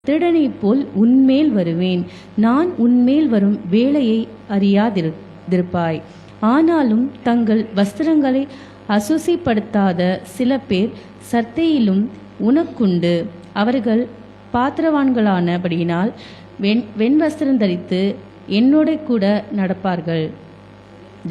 திருடனைப் போல் உன்மேல் வருவேன். நான் உன்மேல் வரும் வேளையை அறியாதிருப்பாய். ஆனாலும் தங்கள் வஸ்திரங்களை அசுசிப்படுத்தாத சில பேர் சர்த்தையிலும் உனக்குண்டு. அவர்கள் பாத்திரவான்களானபடியினால் வெண்வஸ்திரம் தரித்து என்னோட கூட நடப்பார்கள்.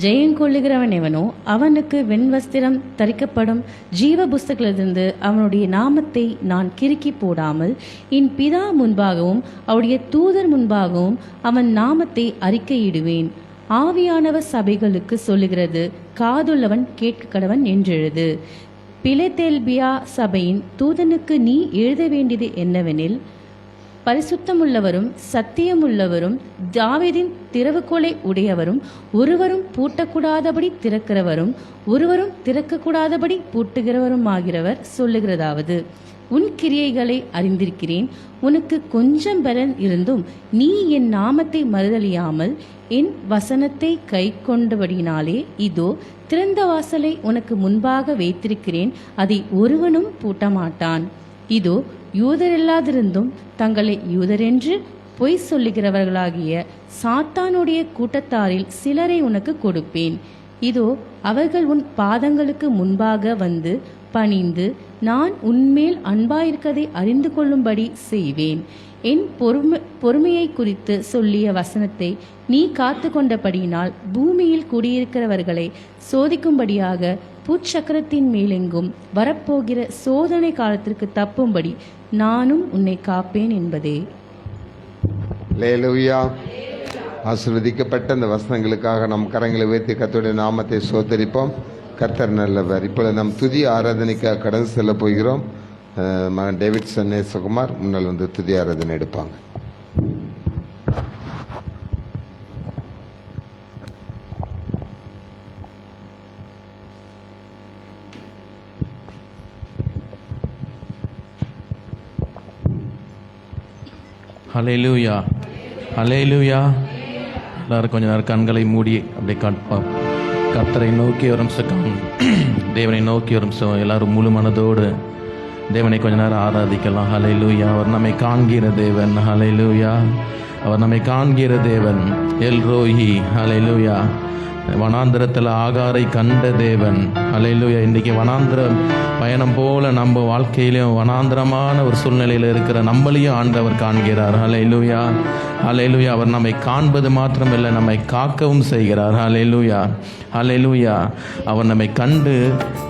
ஜெயங்கொள்ளுகிறவன் எவனோ அவனுக்கு வெண்வஸ்திரம் தரிக்கப்படும். ஜீவ புஸ்தகத்திலிருந்து அவனுடைய நாமத்தை நான் கிறுக்கி போடாமல் என் பிதா முன்பாகவும் அவருடைய தூதர் முன்பாகவும் அவன் நாமத்தை அறிக்கையிடுவேன். ஆவியானவர் சபைகளுக்கு சொல்லுகிறது, காதுள்ளவன் கேட்க கடவன் என்றெழுது. பிலதெல்பியா சபையின் தூதனுக்கு நீ எழுத வேண்டியது என்னவெனில், பரிசுத்தமுள்ளவரும் சத்தியமுள்ளவரும் தாவீதின் திறவுகோலை உடையவரும் ஒருவரும் பூட்டக்கூடாதபடி திறக்கிறவரும் ஒருவரும் திறக்கக்கூடாதபடி பூட்டுகிறவருமாகிறவர் சொல்லுகிறதாவது, உன் கிரியைகளை அறிந்திருக்கிறேன். உனக்கு கொஞ்சம் பலன் இருந்தும் நீ என் நாமத்தை மறுதலியாமல் என் வசனத்தை கை கொண்டபடினாலே இதோ திறந்த வாசலை உனக்கு முன்பாக வைத்திருக்கிறேன், அதை ஒருவனும் பூட்டமாட்டான். இதோ யூதரில்லாதிருந்தும் தங்களை யூதரென்று பொய் சொல்லுகிறவர்களாகிய சாத்தானுடைய கூட்டத்தாரில் சிலரை உனக்கு கொடுப்பேன். இதோ அவர்கள் உன் பாதங்களுக்கு முன்பாக வந்து பணிந்து நான் உன்மேல் அன்பாயிருக்கதை அறிந்து கொள்ளும்படி செய்வேன். என் பொறுமையை குறித்து சொல்லிய வசனத்தை நீ காத்து கொண்டபடியினால் பூமியில் குடியிருக்கிறவர்களை சோதிக்கும்படியாக பூச்சக்கரத்தின் மேலெங்கும் வரப்போகிற சோதனை காலத்திற்கு தப்பும்படி நானும் உன்னை காப்பேன் என்பதே. அல்லேலூயா. ஆசீர்வதிக்கப்பட்ட இந்த வசனங்களுக்காக நம் கரங்களை உயர்த்தி கர்த்தருடைய நாமத்தை ஸ்தோத்திரிப்போம். கர்த்தர் நல்லவர். இப்பொழுது நாம் துதி ஆராதனைக்காக கடந்து செல்ல போகிறோம். மகன் டேவிட்சன் நேசகுமார் முன்னால் வந்து துதி ஆராதனை எடுப்பாங்க. ஹல்லேலூயா, ஹல்லேலூயா. எல்லாரும் கொஞ்ச நேரம் கண்களை மூடி அப்படியே கர்த்தரை நோக்கி ஒரு நிமிஷம், தேவனை நோக்கி ஒரு நிமிஷம் எல்லாரும் முழு மனதோடு தேவனை கொஞ்ச நேரம் ஆராதிக்கலாம். ஹல்லேலூயா. அவர் நம்மை காண்கிற தேவன். ஹல்லேலூயா. அவர் நம்மை காண்கிற தேவன். எல் ரோஹி. ஹல்லேலூயா. வனாந்திரத்தில் ஆகாரை கண்ட தேவன். ஹல்லேலூயா. இன்றைக்கி வனாந்திர பயணம் போல நம்ம வாழ்க்கையிலையும் வனாந்திரமான ஒரு சூழ்நிலையில் இருக்கிற நம்மளையும் ஆண்டவர் காண்கிறார். ஹல்லேலூயா, ஹல்லேலூயா. அவர் நம்மை காண்பது மாத்திரமில்லை, நம்மை காக்கவும் செய்கிறார். ஹல்லேலூயா, ஹல்லேலூயா. அவர் நம்மை கண்டு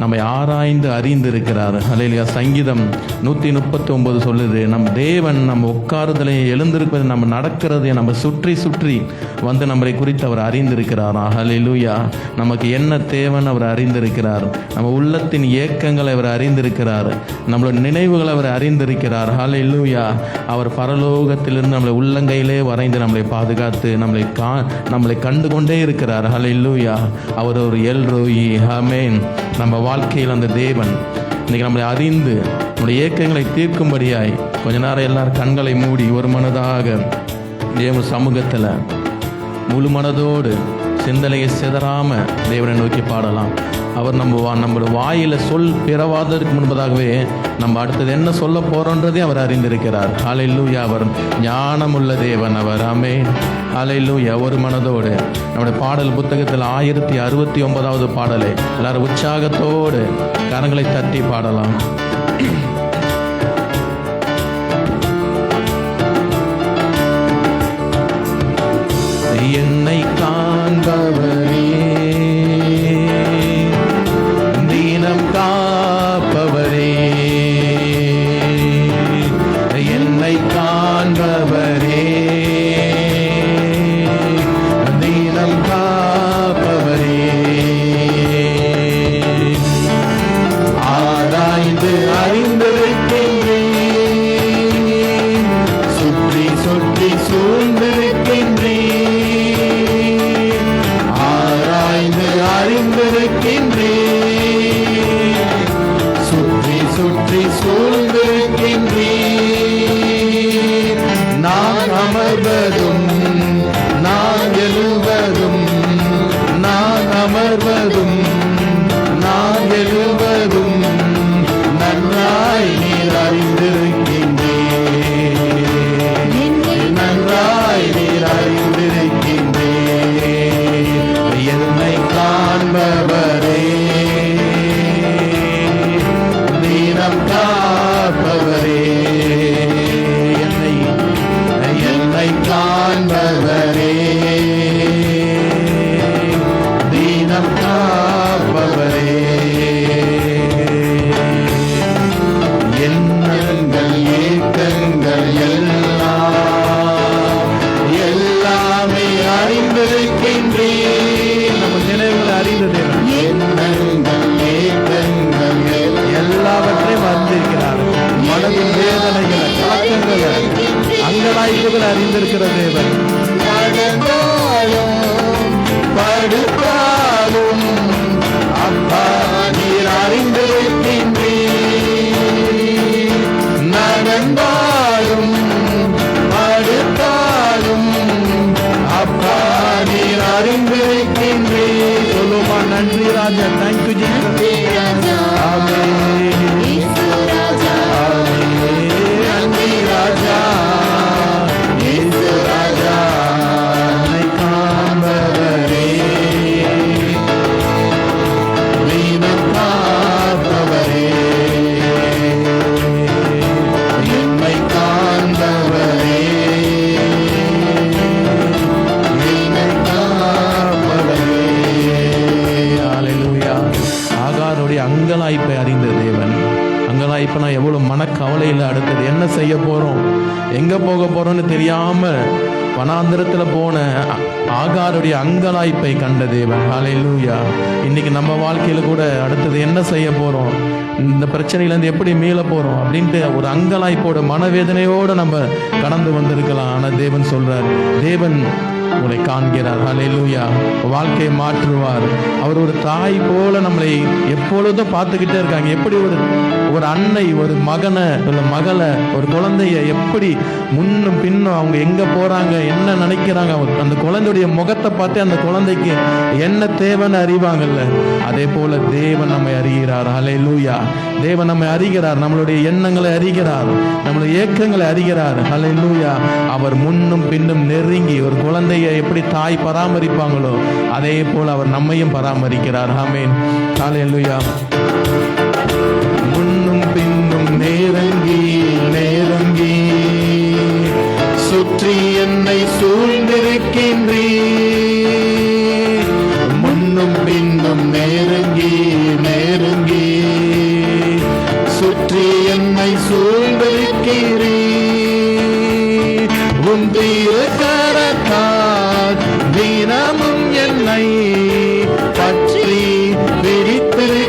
நம்மை ஆராய்ந்து அறிந்திருக்கிறார். ஹல்லேலூயா. சங்கீதம் 139 சொல்லுது, நம் தேவன் நம்ம உட்காருதலையும் எழுந்திருப்பது நம்ம நடக்கிறதை நம்ம சுற்றி சுற்றி வந்து நம்மளை குறித்து அவர் அறிந்திருக்கிறார். ஹல்லேலூயா. நமக்கு என்ன தேவன் அவர் அறிந்திருக்கிறார். நம்ம உள்ளத்தின் ஏக்கங்களை அவர் அறிந்திருக்கிறார். நம்மளோட நினைவுகளை அவர் அறிந்திருக்கிறார். ஹல்லேலூயா. அவர் பரலோகத்திலிருந்து நம்மளை உள்ளங்கையிலே வரைந்து நம்மளை பாதுகாத்து நம்மளை கண்டு கொண்டே இருக்கிறார். ஹல்லேலூயா. அவர் ஒரு எல் ரோயி. ஆமென். நம்ம வாழ்க்கையில் அந்த தேவன் இன்னைக்கு நம்மளை அறிந்து நம்முடைய ஏக்கங்களை தீர்க்கும்படியாய் கொஞ்ச நேரம் எல்லாரும் கண்களை மூடி ஒரு மனதாக தேவ சமூகத்தில் முழு மனதோடு சிந்தனையை சிதறாம தேவனை நோக்கி பாடலாம். அவர் நம்மளோட வாயில சொல் பிறவாததற்கு முன்பதாகவே நம்ம அடுத்தது என்ன சொல்ல போறோன்றதே அவர் அறிந்திருக்கிறார். ஹல்லேலூயா. அவர் ஞானமுள்ள தேவன் அவர். ஆமென். ஹல்லேலூயா. ஒரு மனதோடு நம்முடைய பாடல் புத்தகத்தில் 1069வது பாடலை எல்லாரும் உற்சாகத்தோடு கரங்களை தட்டி பாடலாம். என்னை காண்பவரே, தீனம் காப்பவரே, என்னை காண்பவரே, தீனம் காப்பவரே, ஆராய்ந்து அறிந்திருக்கின்றேன், சுற்றி சுற்றி சூழ்ந்திருக்கின்றேன், சுற்றி சுற்றி சூழ்ந்திருக்கின்றேன். நான் அமர்வதும் நான் எழுவதும், நான் அமர்வதும் நான் எழுவதும் நன்றாய் நீர் அறிந்திருக்கின்றேன். வேதனைகளை அங்கலாய்ப்புகளை அறிந்திருக்கிற தேவன். படுத்தாலும் அப்பா நீர் அறிந்திருக்கின்றீர். நடந்தாலும் படுத்தாலும் அப்பா நீர் அறிந்திருக்கின்றீர். சொல்லுமா, நன்றி ராஜா. Thank you Jesus. ஆமென். நன்றி ராஜா, இயேசு ராஜா, என்னை காண்பவரே, வீணம் காப்பவரே, என்னை காண்பவரே, என்னை காப்பவரே. ஹல்லேலூயா. ஆகாருடைய அங்கலாய்ப்பை அறிந்த தேவன். அங்கலாய்ப்புனா எவ்வளவு மனக்கவலையில் அடுத்தது என்ன செய்ய போறோம், எங்க போக போறோம்னு தெரியாம வனாந்திரத்துல போன ஆகாருடைய அங்கலாய்ப்பை கண்ட தேவன். ஹல்லேலூயா. இன்னைக்கு நம்ம வாழ்க்கையில கூட அடுத்தது என்ன செய்ய போறோம், இந்த பிரச்சனையிலேருந்து எப்படி மீள போறோம் அப்படின்ட்டு ஒரு அங்கலாய்ப்போட மனவேதனையோடு நம்ம கடந்து வந்திருக்கலாம். ஆனால் தேவன் சொல்றார், தேவன் உங்களை காண்கிறார். ஹல்லேலூயா. வாழ்க்கையை மாற்றுவார். அவர் ஒரு தாய் போல நம்மளை எப்பொழுதும் பார்த்துக்கிட்டே இருக்காங்க. எப்படி ஒரு அன்னை ஒரு மகனை ஒரு மகளை ஒரு குழந்தைய எப்படி முன்னும் பின்னும் அவங்க எங்க போறாங்க என்ன நினைக்கிறாங்க, அந்த குழந்தையுடைய முகத்தை பார்த்து அந்த குழந்தைக்கு என்ன தேவைன்னு அறிவாங்கல்ல, அதே போல தேவன் நம்மை அறிகிறார். ஹல்லேலூயா. தேவன் நம்மை அறிகிறார், நம்மளுடைய எண்ணங்களை அறிகிறார், நம்மளுடைய ஏக்கங்களை அறிகிறார். ஹல்லேலூயா. அவர் முன்னும் பின்னும் நெருங்கி ஒரு குழந்தையை எப்படி தாய் பராமரிப்பாங்களோ அதே போல அவர் நம்மையும் பராமரிக்கிறார். ஆமென். ஹல்லேலூயா. முன்னும் பின்னும் நெருங்கி நெருங்கி சுற்றி என்னை சூழ்ந்திருக்கின்றீர். முன்னும் பின்னும் நெருங்கி நெருங்கி சுற்றி என்னை சூழ்ந்திருக்கிறீர். உம் திருக்கரத்தால் தினமும் என்னை பற்றி பிடித்திருக்கின்றீர்.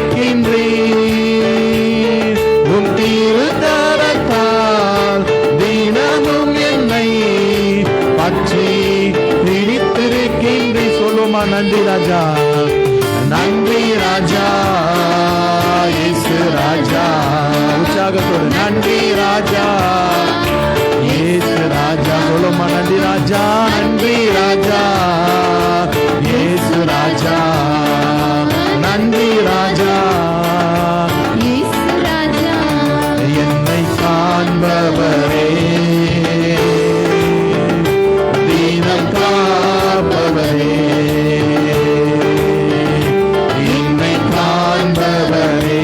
உம் திருக்கரத்தால் தினமும் என்னை பற்றி பிடித்திருக்கின்றீர். சொல்லுமா, நன்றி ராஜா, நன்றி ராஜா, இயேசு ராஜா. உற்சாகத்தோடு நன்றி ராஜா, இயேசு ராஜா. சொல்லுமா, நன்றி ராஜா, நன்றி ராஜா, இயேசு ராஜா, நன்றி ராஜா, இயேசு ராஜா. என்னை காண்பவரே, தீனம் காப்பவரே, என்னை காண்பவரே,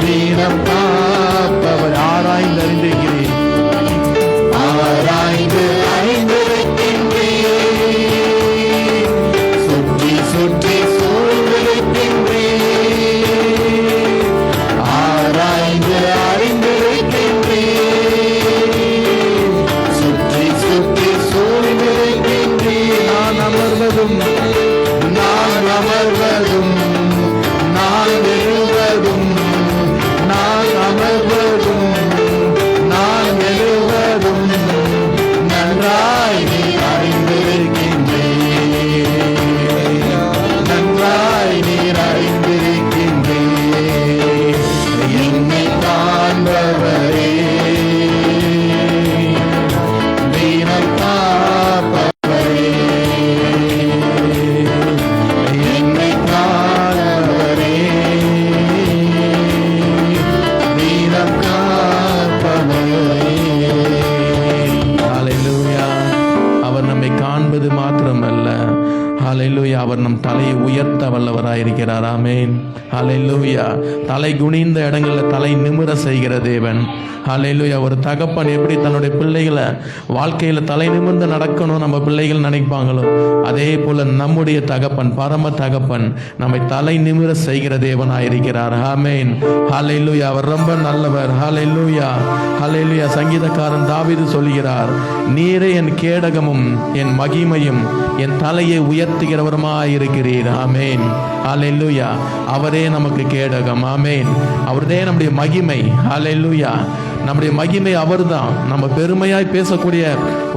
தீனம் காப்பவர். ஆராய்ந்து அறிந்திருக்கிறேன், ஆராய்ந்து அறிந்திருக்கின்றேன், சுற்றி சுற்றி சூழ்ந்திருக்கின்றேன், ஆராய்ந்து அறிந்திருக்கின்றேன், சுற்றி சுற்றி சூழ்ந்திருக்கின்றேன். நான் அமர்வதும் நான் அமர்வதும் நான் எழுவதும் நான் அமர்வதும் நான் எழுவதும் நன்றாய் நீ அறிந்திருக்கின்றேன், நன்றாய் நீர் அறிந்திருக்கின்றேன். என்னை காண்பவரே, தீனம் காப்பவரே, என்னை காண்பவரே, தீனம் காப்பவரே. ஹல்லேலூயா. அவர் நம்மை காண்பது மாத்திரமல்ல, ஹல்லேலூயா, அவர் நம் தலையை உயர்த்த வல்லவராயிருக்கிறார். ஆமென். ஹல்லேலூயா. தலை குனிந்த இடங்களில் தலை நிமிர செய்கிற தேவன். ஹல்லேலூயா. ஒரு தகப்பன் எப்படி தன்னுடைய பிள்ளைகளை வாழ்க்கையில் தலை நிமிர்ந்து நடக்கணும் நம்ம பிள்ளைகள் நினைப்பாங்களோ அதே போல நம்முடைய தகப்பன் பரம தகப்பன் நம்மை தலை நிமிர செய்கிற தேவனாயிருக்கிறார். ஆமென். ஹல்லேலூயா. அவர் ரொம்ப நல்லவர். ஹல்லேலூயா. ஹல்லேலூயா. சங்கீதக்காரன் தாவீது சொல்கிறார், நீரே என் கேடகமும் என் மகிமையும் என் தலையை உயர்த்துகிறவருமாய் இருக்கிறீர். ஆமேன். ஹல்லேலூயா. அவரே நமக்கு கேடகம். ஆமேன். அவர்தே நம்முடைய மகிமை. ஹல்லேலூயா. நம்முடைய மகிமை அவர்தான். நம்ம பெருமையாய் பேசக்கூடிய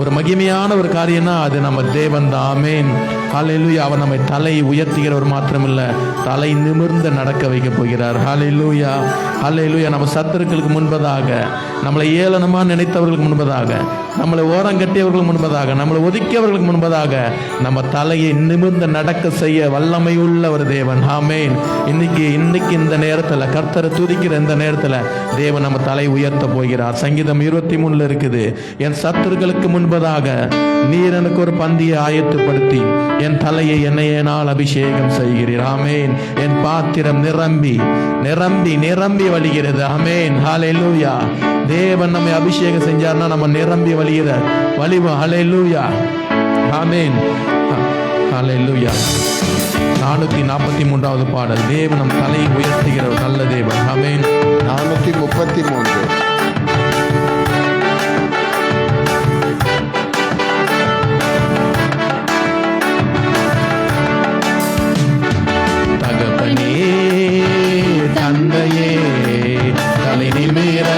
ஒரு மகிமையான ஒரு காரியம்னா அது நம்ம தேவன் தான். ஆமேன். ஹல்லேலூயா. அவர் நம்மை தலை உயர்த்துகிறவர் மாத்திரமில்லை, தலை நிமிர்ந்து நடக்க வைக்க போகிறார். ஹல்லேலூயா. ஹல்லேலூயா. நம்ம சத்துருக்களுக்கு முன்பதாக, நம்மளை ஏளனமாக நினைத்தவர்களுக்கு முன்பதாக, நம்மளை ஓரங்கட்டியவர்களுக்கு முன்பதாக, நம்மளை ஒதுக்கியவர்களுக்கு முன்பதாக நம்ம தலையை நிமிர்ந்து நடக்க செய்ய வல்லமை உள்ள ஒரு தேவன். ஆமேன். இன்னைக்கு இந்த நேரத்தில் கர்த்தரை துதிக்கிற இந்த நேரத்தில் தேவன் நம்ம தலை உயர்த்த போகிறார். சங்கீதம் 23 இருக்குது, என் சத்துருக்களுக்கு முன்பதாக நீர் எனக்கு ஒரு பந்தியை ஆயத்துப்படுத்தி என் தலையை எண்ணெயினால் அபிஷேகம் செய்கிறீர். ஆமேன். என் பாத்திரம் நிரம்பி நிரம்பி நிரம்பி வழிகிறது. ஆமேன். ஹல்லேலூயா. தேவன் நம்மை அபிஷேகம் செஞ்சார்னா நம்ம நிரம்பி வழிவோம். ஹல்லேலூயா. ஆமேன். ஹல்லேலூயா. 443வது பாடல். தேவன் நம் தலையை உயர்த்துகிற ஒரு நல்ல தேவன். ஆமேன். 433. தந்தையே, தலை நிமிர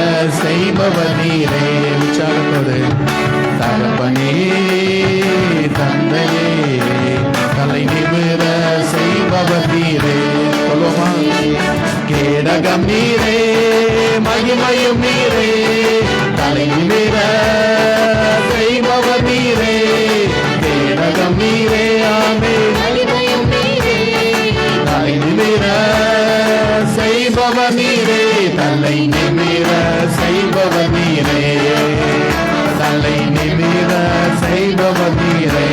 செய்பவர் நீரே. உற்சாகத்தோடு. தகப்பனே, தந்தையே, தலை நிமிர செய்பவர் நீரே. சொல்லுமா? கேடகம் நீரே, மகிமையும் நீரே, தலை நிமிர செய்பவர் நீரே. கேடகம் நீரே. ஆமே. தலை நிமிர செய்பவர் நீரே, தலை நிமிர செய்பவர் நீரே, தலை நிமிர செய்பவர் நீரே.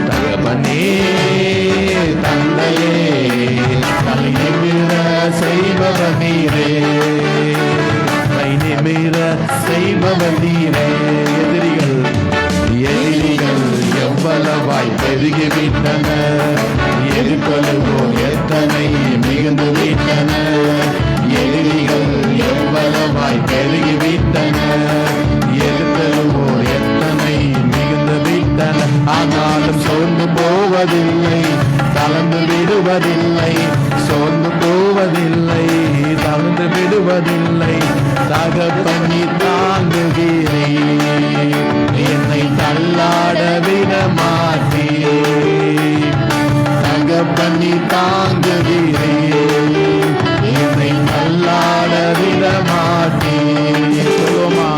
தகப்பனே, தந்தையே, தலை நிமிர செய்பவர் நீரே, தலை நிமிர செய்பவர் நீரே. எதிரிகள் எவ்வளவாய் பெருகிவிட்டனர், எதிர்கொள்வோர் எத்தனை மிகுந்து விட்டனர். எதிரிகள் எவ்வளவாய் பெருகிவிட்டனர், எதிர்கொள்வோர் எத்தனை மிகுந்து விட்டனர். ஆனாலும் சோர்ந்து போவதில்லை, தளர்ந்து விடுவதில்லை, சோர்ந்து போவதில்லை, தளர்ந்து விடுவதில்லை. தகப்பனி தாங்குகிறேன், என்னை தள்ளாட விட மாட்டேன். தகப்பனி தாங்குகிறேன், என்னை தள்ளாட விட மாட்டேன். சொல்லுமா?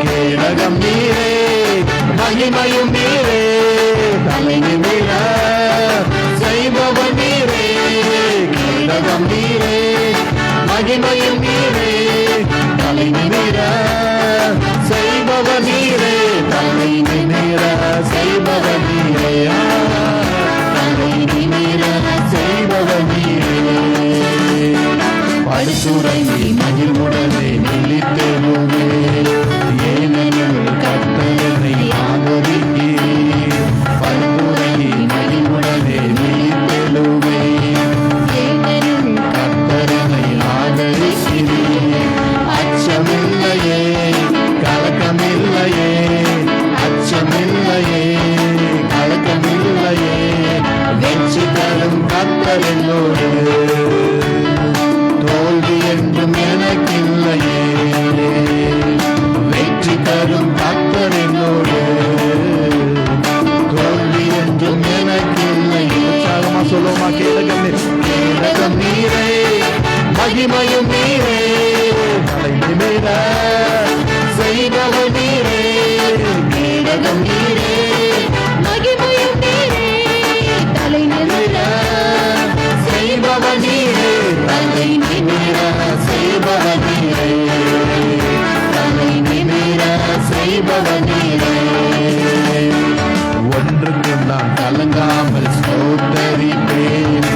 கேடகம் நீரே, மகிமையும் நீரே, தலை நிமிர செய்பவர் நீரே. கேடகம் நீரே, மகிமையும் நீரே, தலை நிமிர செய்பவர் நீரே, தலை நிமிர செய்பவர் நீரே, தலை நிமிர செய்பவர் நீரே. பரிசுரையை மகிழ்வுடனே நிலைத்தெழுவே, ஏனெனில் கர்த்தரை ஆதரிக்கிறேன். பரிசுரையை மகிழ்வுடனே நிலைத்தெழுவே, ஏனெனில் கர்த்தரை ஆதரிக்கிறேன். அச்சமில்லையே, கலக்கமில்லையே, அச்சமில்லையே, கலக்கமில்லையே, வெற்றி தரும் கர்த்தர் என்னோடு, தோல்வி என்றும் எனக்கில்லையே. வெற்றி தரும் கர்த்தர் என்னோடு, தோல்வி என்றும் எனக்கில்லையே. உற்சாகமா சொல்லுமா? கேடகம் நீரே, மகிமையும் நீரே, தலை நிமிர செய்பவர் நீரே. கேடகம் நீரே, மகிமையும் நீரே, தலை நிமிர செய்பவர் நீரே, தலை நிமிர செய்பவர் நீரே, தலை நிமிர செய்பவர் நீரே. ஒன்றுக்கு நான் கலங்காமல் ஸ்தோத்தரிப்பேன்,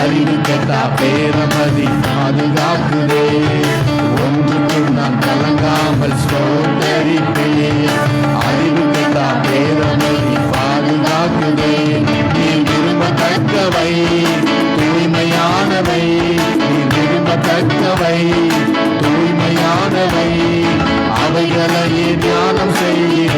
அறிவு கெட்டா பேரமதி பாதுகாக்குதே. ஒன்றுக்கு நான் கலங்காமல் ஸ்தோத்தரிப்பேன், அறிவு கெட்டா பேரமதி பாதுகாக்குதே. நீ விரும்பத்தக்கவை தூய்மையானவை, நீ விரும்பத்தக்கவை தூய்மையானவை, அவைகளையே தியானம் செய்ய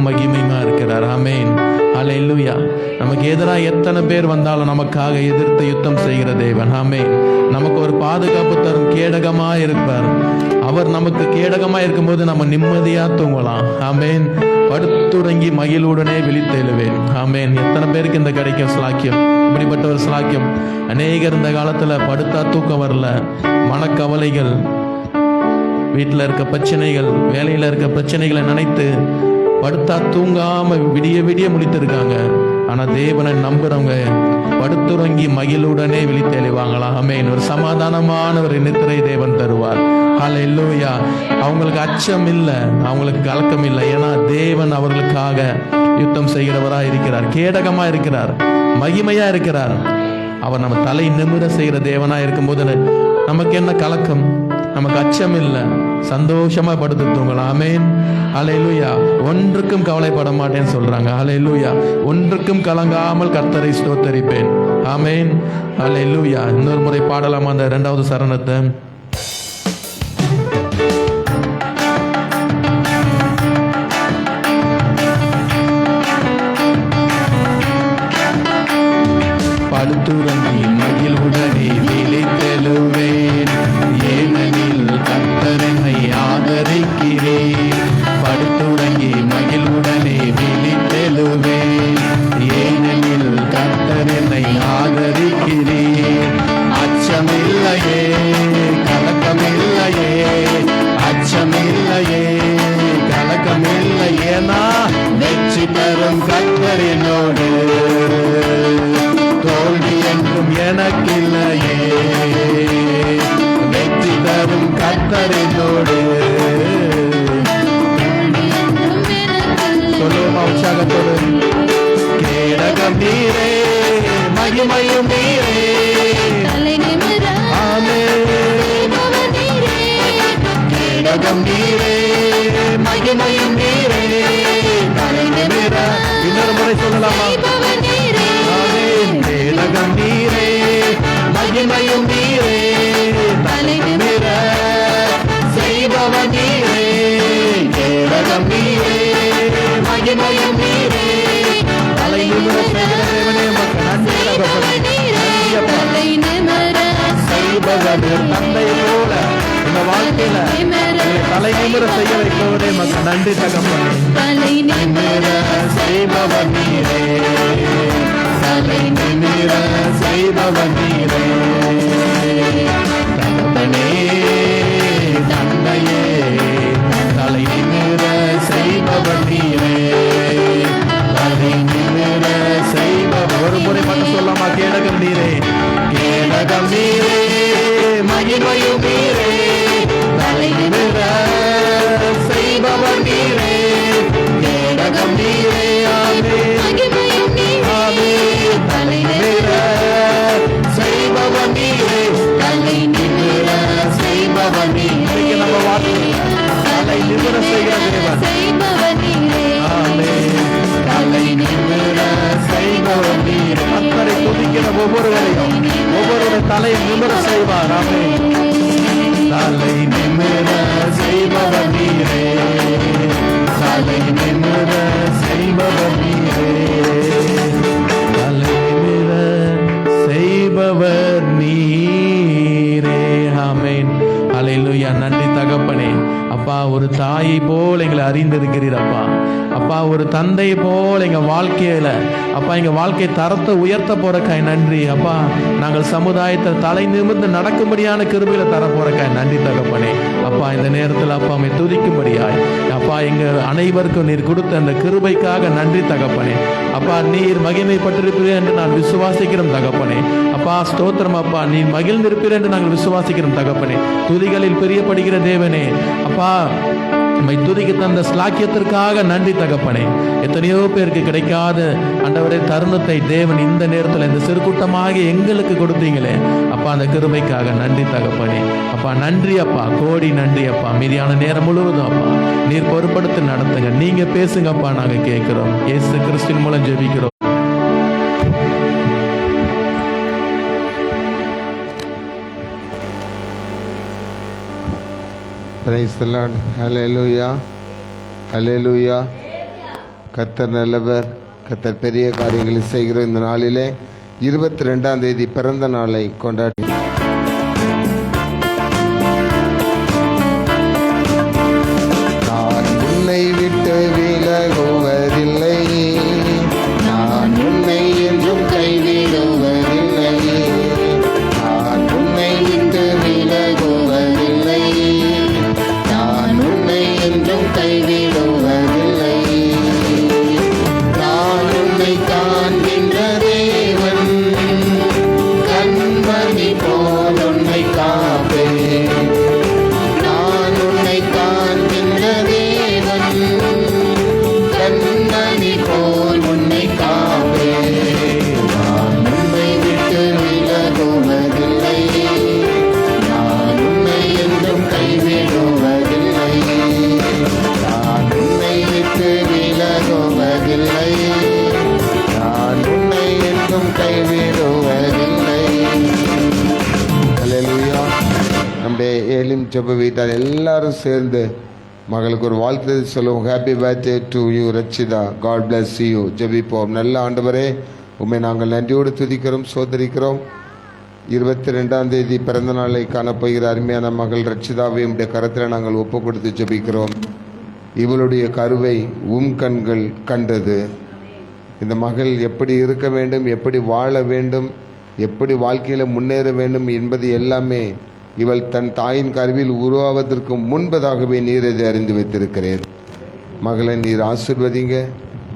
கனமும் மகிமையுமா இருக்கிறார். ஆமென். ஹல்லேலூயா. நமக்கு எதிராக எத்தனை பேர் வந்தாலும் நமக்காக எதிர்த்து யுத்தம் செய்கிற தேவன். ஆமென். நமக்கு ஒரு பாதுகாப்பு தரும் கேடகமாக இருப்பார். அவர் நமக்கு கேடகமாக இருக்கும்போது நம்ம நிம்மதியாக தூங்கலாம். ஆமென். படுத்துறங்கி மகிழ்வுடனே விழித்தெழுவேன். ஆமென். எத்தனை பேருக்கு இந்த கிடைக்கும் ஸ்லாக்கியம்? இப்படிப்பட்ட ஒரு ஸ்லாக்கியம். அநேகர் இந்த காலத்தில் படுத்தா தூக்கம் வரல, மனக்கவலைகள், வீட்டில் இருக்க பிரச்சனைகள், வேலையில் இருக்க பிரச்சனைகளை நினைத்து படுத்தா தூங்காம விடிய விடிய முடித்திருக்காங்க. ஆனா தேவனை நம்புறவங்க படுத்துறங்கி மகிழுடனே விழித்தெழுவாங்களா? ஆமென். ஒரு சமாதானமான ஒரு நித்திரை தேவன் தருவார். ஹல்லேலூயா. அவங்களுக்கு அச்சம் இல்லை, அவங்களுக்கு கலக்கம் இல்லை. ஏன்னா தேவன் அவர்களுக்காக யுத்தம் செய்கிறவராக இருக்கிறார், கேடகமா இருக்கிறார், மகிமையா இருக்கிறார். அவர் நம்ம தலை நிமிர செய்கிற தேவனா இருக்கும்போது நமக்கு என்ன கலக்கம்? நமக்கு அச்சம் இல்லை, சந்தோஷமா படுத்து தூங்கலாம். ஆமென். ஹல்லேலூயா. ஒன்றுக்கும் கவலைப்பட மாட்டேன்னு சொல்றாங்க. ஹல்லேலூயா. ஒன்றுக்கும் கலங்காமல் கர்த்தரை ஸ்தோத்தரிப்பேன். ஆமென். ஹல்லேலூயா. இன்னொரு முறை பாடலாமா அந்த 2வது சரணத்தை? படுத்துறங்கி மகிழ்வுடனே விழித்தெழுவேன், ஏனெனில் கர்த்தர் என்னை ஆதரிக்கிறேன். படுத்துறங்கி மகிழ்வுடனே விழித்தெழுவேன், ஏனெனில் கர்த்தர் என்னை ஆதரிக்கிறேன். அச்சமில்லையே, கலக்கமில்லையே, அச்சமில்லையே, கலக்கமில்லையே. நான் வெற்றி பெறும் கர்த்தர் என்னோடு, தோல்வி என்றும் எனக்கில்லையே. வெற்றி தரும் கர்த்தர் என்னோடு. சொல்லுவோமா உற்சாகத்தோடு? கேடகம் நீரே, மகிமையும் நீரே. ஆமென். கேடகம் நீரே, மகிமையும் நீரே. தலை நிமிர. இன்னொரு முறை சொல்லலாமா? கேடகம் நீரே, மகிமையும் நீரே. தலை நிமிர செய்பவர் நீரே. கேடகம் நீரே, மகிமையும் நீரே. தலை நிமிர செய்கிற தேவனே மக்கள் நன்றி. செய்பவர் தந்தை போல இந்த வாழ்க்கையில தலை நிமிர செய்ய வைப்பவரே மக்கள் நன்றி. தகப்பனே தலை நிமிர செய்பவர் நீரே, தலை நிமிர செய்பவர் நீரே. தகப்பனே தந்தையே, தலை நிமிர செய்பவர் நீரே, தலை நிமிர செய்பவர். ஒரு முறை மட்டும் சொல்லாமா? கேடகம் நீரே, கேடகம் நீரே, மகிமையும் நீரே. தலை நிமிர செய்பவர் நீரே, கேடகம் நீரே. ஆமென். தலை நிமிர செய்பவர் நீரே, தலை நிமிர செய்பவர் நீரே. நம்ம வாழ்க்கை தலை நிமிர செய்கிற தேவன். ஆமென். தலை நிமிர செய்பவர் நீரே. கர்த்தரை துதிக்கிற ஒவ்வொருவரையும் ஒவ்வொரு தலை நிமிர செய்வார். ஆமென். தலை நிமிர செய்பவர் நீரே, தலை நிமிர செய்பவர் நீரே. தலை நிமிர செய்பவர் நீரே. ஆமென். ஹல்லேலூயா. நன்றி தகப்பனே. அப்பா, ஒரு தாயை போல் எங்களை அறிந்திருக்கிறீர் அப்பா. அப்பா, ஒரு தந்தை போல் எங்கள் வாழ்க்கையில் அப்பா எங்கள் வாழ்க்கை தரத்தை உயர்த்த போறக்காய் நன்றி அப்பா. நாங்கள் சமுதாயத்தில் தலை நிமிர்ந்து நடக்கும்படியான கிருபையில தர போறக்காய் நன்றி தகப்பனே. அப்பா, இந்த நேரத்தில் அப்பா அம்மை துதிக்கும்படியாய் அப்பா எங்கள் அனைவருக்கும் நீர் கொடுத்த அந்த கிருபைக்காக நன்றி தகப்பனே. அப்பா, நீர் மகிமைப்பட்டிருப்பீர் என்று நான் விசுவாசிக்கிறோம் தகப்பனே. அப்பா ஸ்தோத்திரம் அப்பா, நீர் மகிழ்ந்திருப்பீர் என்று நாங்கள் விசுவாசிக்கிறோம் தகப்பனே. துதிகளில் பிரியப்படுகிற தேவனே அப்பா, நம்மை துதிக்கு தந்த ஸ்லாக்கியத்திற்காக நன்றி தகப்பனே. எத்தனையோ பேருக்கு கிடைக்காத ஆண்டவரே தருணத்தை தேவன் இந்த நேரத்தில் இந்த சிறுகூட்டமாக எங்களுக்கு கொடுத்தீங்களே அப்பா, அந்த கிருபைக்காக நன்றி தகப்பனே. அப்பா நன்றி அப்பா, கோடி நன்றி அப்பா. மீதியான நேரம் முழுவதும் அப்பா நீர் பொறுப்படுத்தி நடத்துங்க. நீங்க பேசுங்கப்பா, நாங்க கேட்கிறோம். இயேசு கிறிஸ்துவின் மூலம் ஜெபிக்கிறோம். Praise the Lord. Hallelujah. Hallelujah. கர்த்தர் நல்லவர், கர்த்தர் பெரிய காரியங்களை செய்கிற இந்த நாளிலே 22ஆம் தேதி பிறந்த நாளை கொண்டாடி நான் உன்னை விட்டு விலகுவதில்லை, நான் உன்னை என்றும் கைவிடுவதில்லை, நான் உன்னை விட்டு விலகுவதில்லை, நான் உன்னை என்றும் கைவிடுவதில்லை, நான் உன்னை காண்கின்ற தேவன், கண்மணி போல் உன்னை காப்பேன், நான் உன்னை காண்கின்ற தேவன், கண்மணி போல் உன்னை காப்பேன், நான் உன்னை விட்டு விலகுவதில்லை, நான் உன்னை என்றும் கைவிடுவதில்லை, நான் உன்னை விட்டு விலகுவதில்லை, நான் உன்னை என்றும் கைவிடுவதில்லை. அல்லேலூயா. நம்முடைய ஏலிம் ஜெப வீட்டார் எல்லாரும் சேர்ந்து மகளுக்கு ஒரு வாழ்த்து சொல்லுவோம். Happy birthday to you Rachitha, God bless you. ஜெபிப்போம். நல்ல ஆண்டவரே, உம்மை நாங்கள் நன்றியோடு துதிக்கிறோம், சோதரிக்கிறோம். 22ஆம் தேதி பிறந்த நாளை காணப்போகிற அருமையான மகள் ரச்சிதாவை உம்முடைய கரத்தில் நாங்கள் ஒப்பு கொடுத்து ஜெபிக்கிறோம். இவளுடைய கருவை கண்கள் கண்டது. இந்த மகள் எப்படி இருக்க வேண்டும், எப்படி வாழ வேண்டும், எப்படி வாழ்க்கையில் முன்னேற வேண்டும் என்பது எல்லாமே இவள் தன் தாயின் கருவில் உருவாவதற்கு முன்பதாகவே நீர் இதை அறிந்து வைத்திருக்கிறேன். மகளை நீர் ஆசீர்வதிங்க.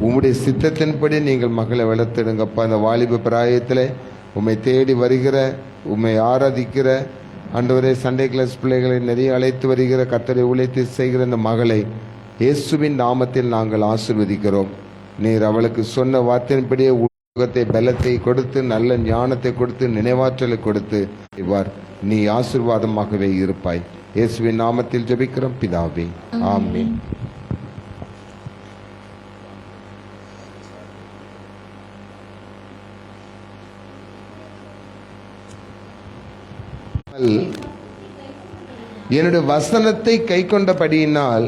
உம்முடைய சித்தத்தின்படி நீங்கள் மகளை வளர்த்திடுங்கப்பா. இந்த வாலிப பிராயத்தில் உம்மை தேடி வருகிற, உம்மை ஆராதிக்கிற ஆண்டவரே, சண்டே கிளாஸ் பிள்ளைகளை நிறைய அழைத்து வருகிற, கர்த்தரை உழைத்து செய்கிற இந்த மகளை இயேசுவின் நாமத்தில் நாங்கள் ஆசீர்வதிக்கிறோம். நீர் அவளுக்கு சொன்ன வார்த்தையின்படியே உலகத்தை பலத்தை கொடுத்து, நல்ல ஞானத்தை கொடுத்து, நினைவாற்றலை கொடுத்து இவ்வாறு நீ ஆசீர்வாதமாகவே இருப்பாய். இயேசுவின் நாமத்தில் ஜெபிக்கிறோம் பிதாவே, ஆமென். என்னுடைய வசனத்தை கை கொண்டபடியினால்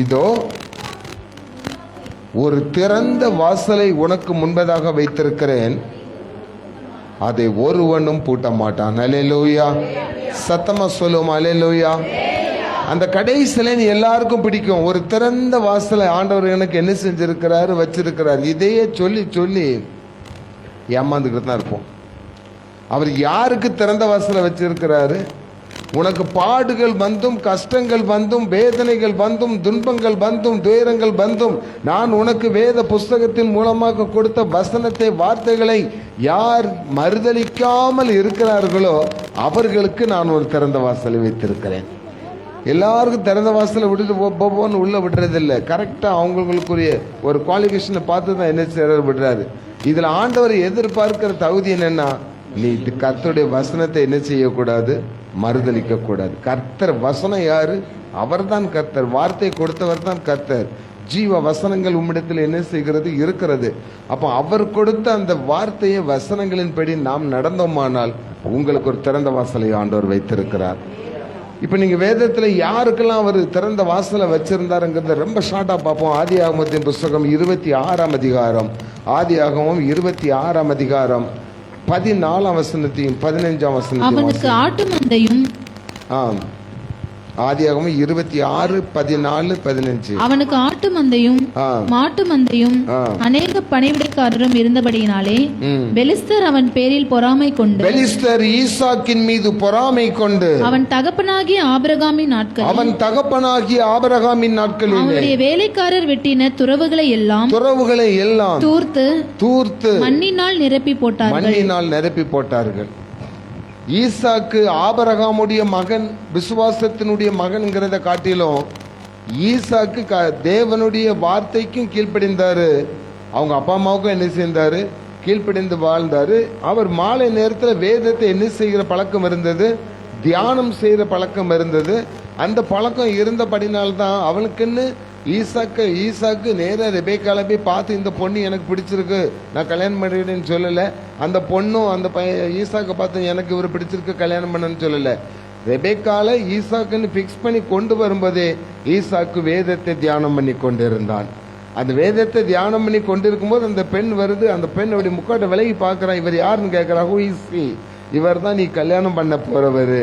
இதோ ஒரு திறந்த வாசலை உனக்கு முன்பதாக வைத்திருக்கிறேன், அதை ஒருவனும் பூட்ட மாட்டான். அல்லேலூயா. சத்தமா சொல்லுவோம் அல்லேலூயா. அந்த கடைசியில நீ எல்லாருக்கும் பிடிக்கும். ஒரு திறந்த வாசலை ஆண்டவர் எனக்கு என்ன செஞ்சிருக்கிறாரு, வச்சிருக்கிறார். இதையே சொல்லி சொல்லி ஏமாந்துக்கிட்டு தான் இருப்போம். அவர் யாருக்கு திறந்த வாசலை வச்சிருக்கிறாரு? உனக்கு பாடுகள் வந்தும், கஷ்டங்கள் வந்தும், வேதனைகள் வந்தும், துன்பங்கள் வந்தும், துயரங்கள் வந்தும், நான் உனக்கு வேத புஸ்தகத்தின் மூலமாக கொடுத்த வசனத்தை, வார்த்தைகளை யார் மறுதலிக்காமல் இருக்கிறார்களோ அவர்களுக்கு நான் ஒரு திறந்த வாசலை வைத்திருக்கிறேன். எல்லாருக்கும் திறந்த வாசலை விட்டுட்டு போன்னு உள்ள விடுறதில்லை. கரெக்டாக அவங்களுக்குரிய ஒரு குவாலிஃபிகேஷனை பார்த்து தான் என்ன செய்யறாரு, விடுறாரு. இதில் ஆண்டவர் எதிர்பார்க்கிற தகுதி என்னன்னா, நீ கர்த்தருடைய வசனத்தை என்ன செய்யக்கூடாது, மறுதலிக்க கூடாது. கர்த்தர் வசனம் யாரு? அவர் தான் கர்த்தர். வார்த்தை கொடுத்தவர் தான் கர்த்தர். ஜீவ வசனங்கள் உம்மிடத்தில் என்ன செய்கிறது, இருக்கிறது. அப்போ அவர் கொடுத்த அந்த வார்த்தையை வசனங்களின்படி நாம் நடந்தோமானால் உங்களுக்கு ஒரு திறந்த வாசலை ஆண்டவர் வைத்திருக்கிறார். இப்போ நீங்க வேதத்துல யாருக்கெல்லாம் அவர் திறந்த வாசலை வச்சிருந்தாருங்கிறத ரொம்ப ஷார்ட்டா பார்ப்போம். ஆதியாகமத்தின் புஸ்தகம் 26ஆம் அதிகாரம், ஆதியாகமம் 26ஆம் அதிகாரம் 14ஆம் வசனத்தையும் 15ஆம் வசனத்தையும். அவனுக்கு ஆட்டு மந்தையும், ஆதியாகமம் 26, 14, 15. அவனுக்கு ஆட்டு மந்தையும் மாட்டு மந்தையும் அநேக பணிவிடைக்காரரும் இருந்தபடியினாலே பெலிஸ்தர் அவன் பேரில் பொறாமை கொண்டு, பெலிஸ்தர் ஈசாக்கின் மீது பொறாமை கொண்டு, அவன் தகப்பனாகிய ஆபிரகாமின் நாட்களில் அவனுடைய வேலைக்காரர் வெட்டின துறவுகளை எல்லாம் தூர்த்து மண்ணினால் நிரப்பி போட்டார்கள். ஈசாக்கு ஆபிரகாமுடைய மகன், விசுவாசத்தினுடைய மகன்கிறத காட்டிலும் ஈசாக்கு தேவனுடைய வார்த்தைக்கும் கீழ்ப்படிந்தாரு. அவங்க அப்பா அம்மாவுக்கும் என்ன செய்தாரு, கீழ்ப்படிந்து வாழ்ந்தாரு. அவர் மாலை நேரத்தில் வேதத்தை என்ன செய்கிற பழக்கம் இருந்தது, தியானம் செய்கிற பழக்கம் இருந்தது. அந்த பழக்கம் இருந்தபடினால்தான் அவனுக்குன்னு ஈசாக்கு நேராக ரெபேக்கால போய் பார்த்து, இந்த பொண்ணு எனக்கு பிடிச்சிருக்கு, நான் கல்யாணம் பண்ணிடுன்னு சொல்லலை. அந்த பொண்ணும் அந்த ஈசாக்கை பார்த்து எனக்கு இவர் பிடிச்சிருக்கு, கல்யாணம் பண்ணன்னு சொல்லலை. ரெபேக்கால ஈசாக்குன்னு ஃபிக்ஸ் பண்ணி கொண்டு வரும்போதே ஈசாக்கு வேதத்தை தியானம் பண்ணி கொண்டு இருந்தான். அந்த வேதத்தை தியானம் பண்ணி கொண்டிருக்கும் போது அந்த பெண் வருது. அந்த பெண் அப்படி முக்காட்ட விலகி பார்க்கறான். இவர் யாருன்னு கேட்கிறா. Who is he? இவர் தான் நீ கல்யாணம் பண்ண போறவர்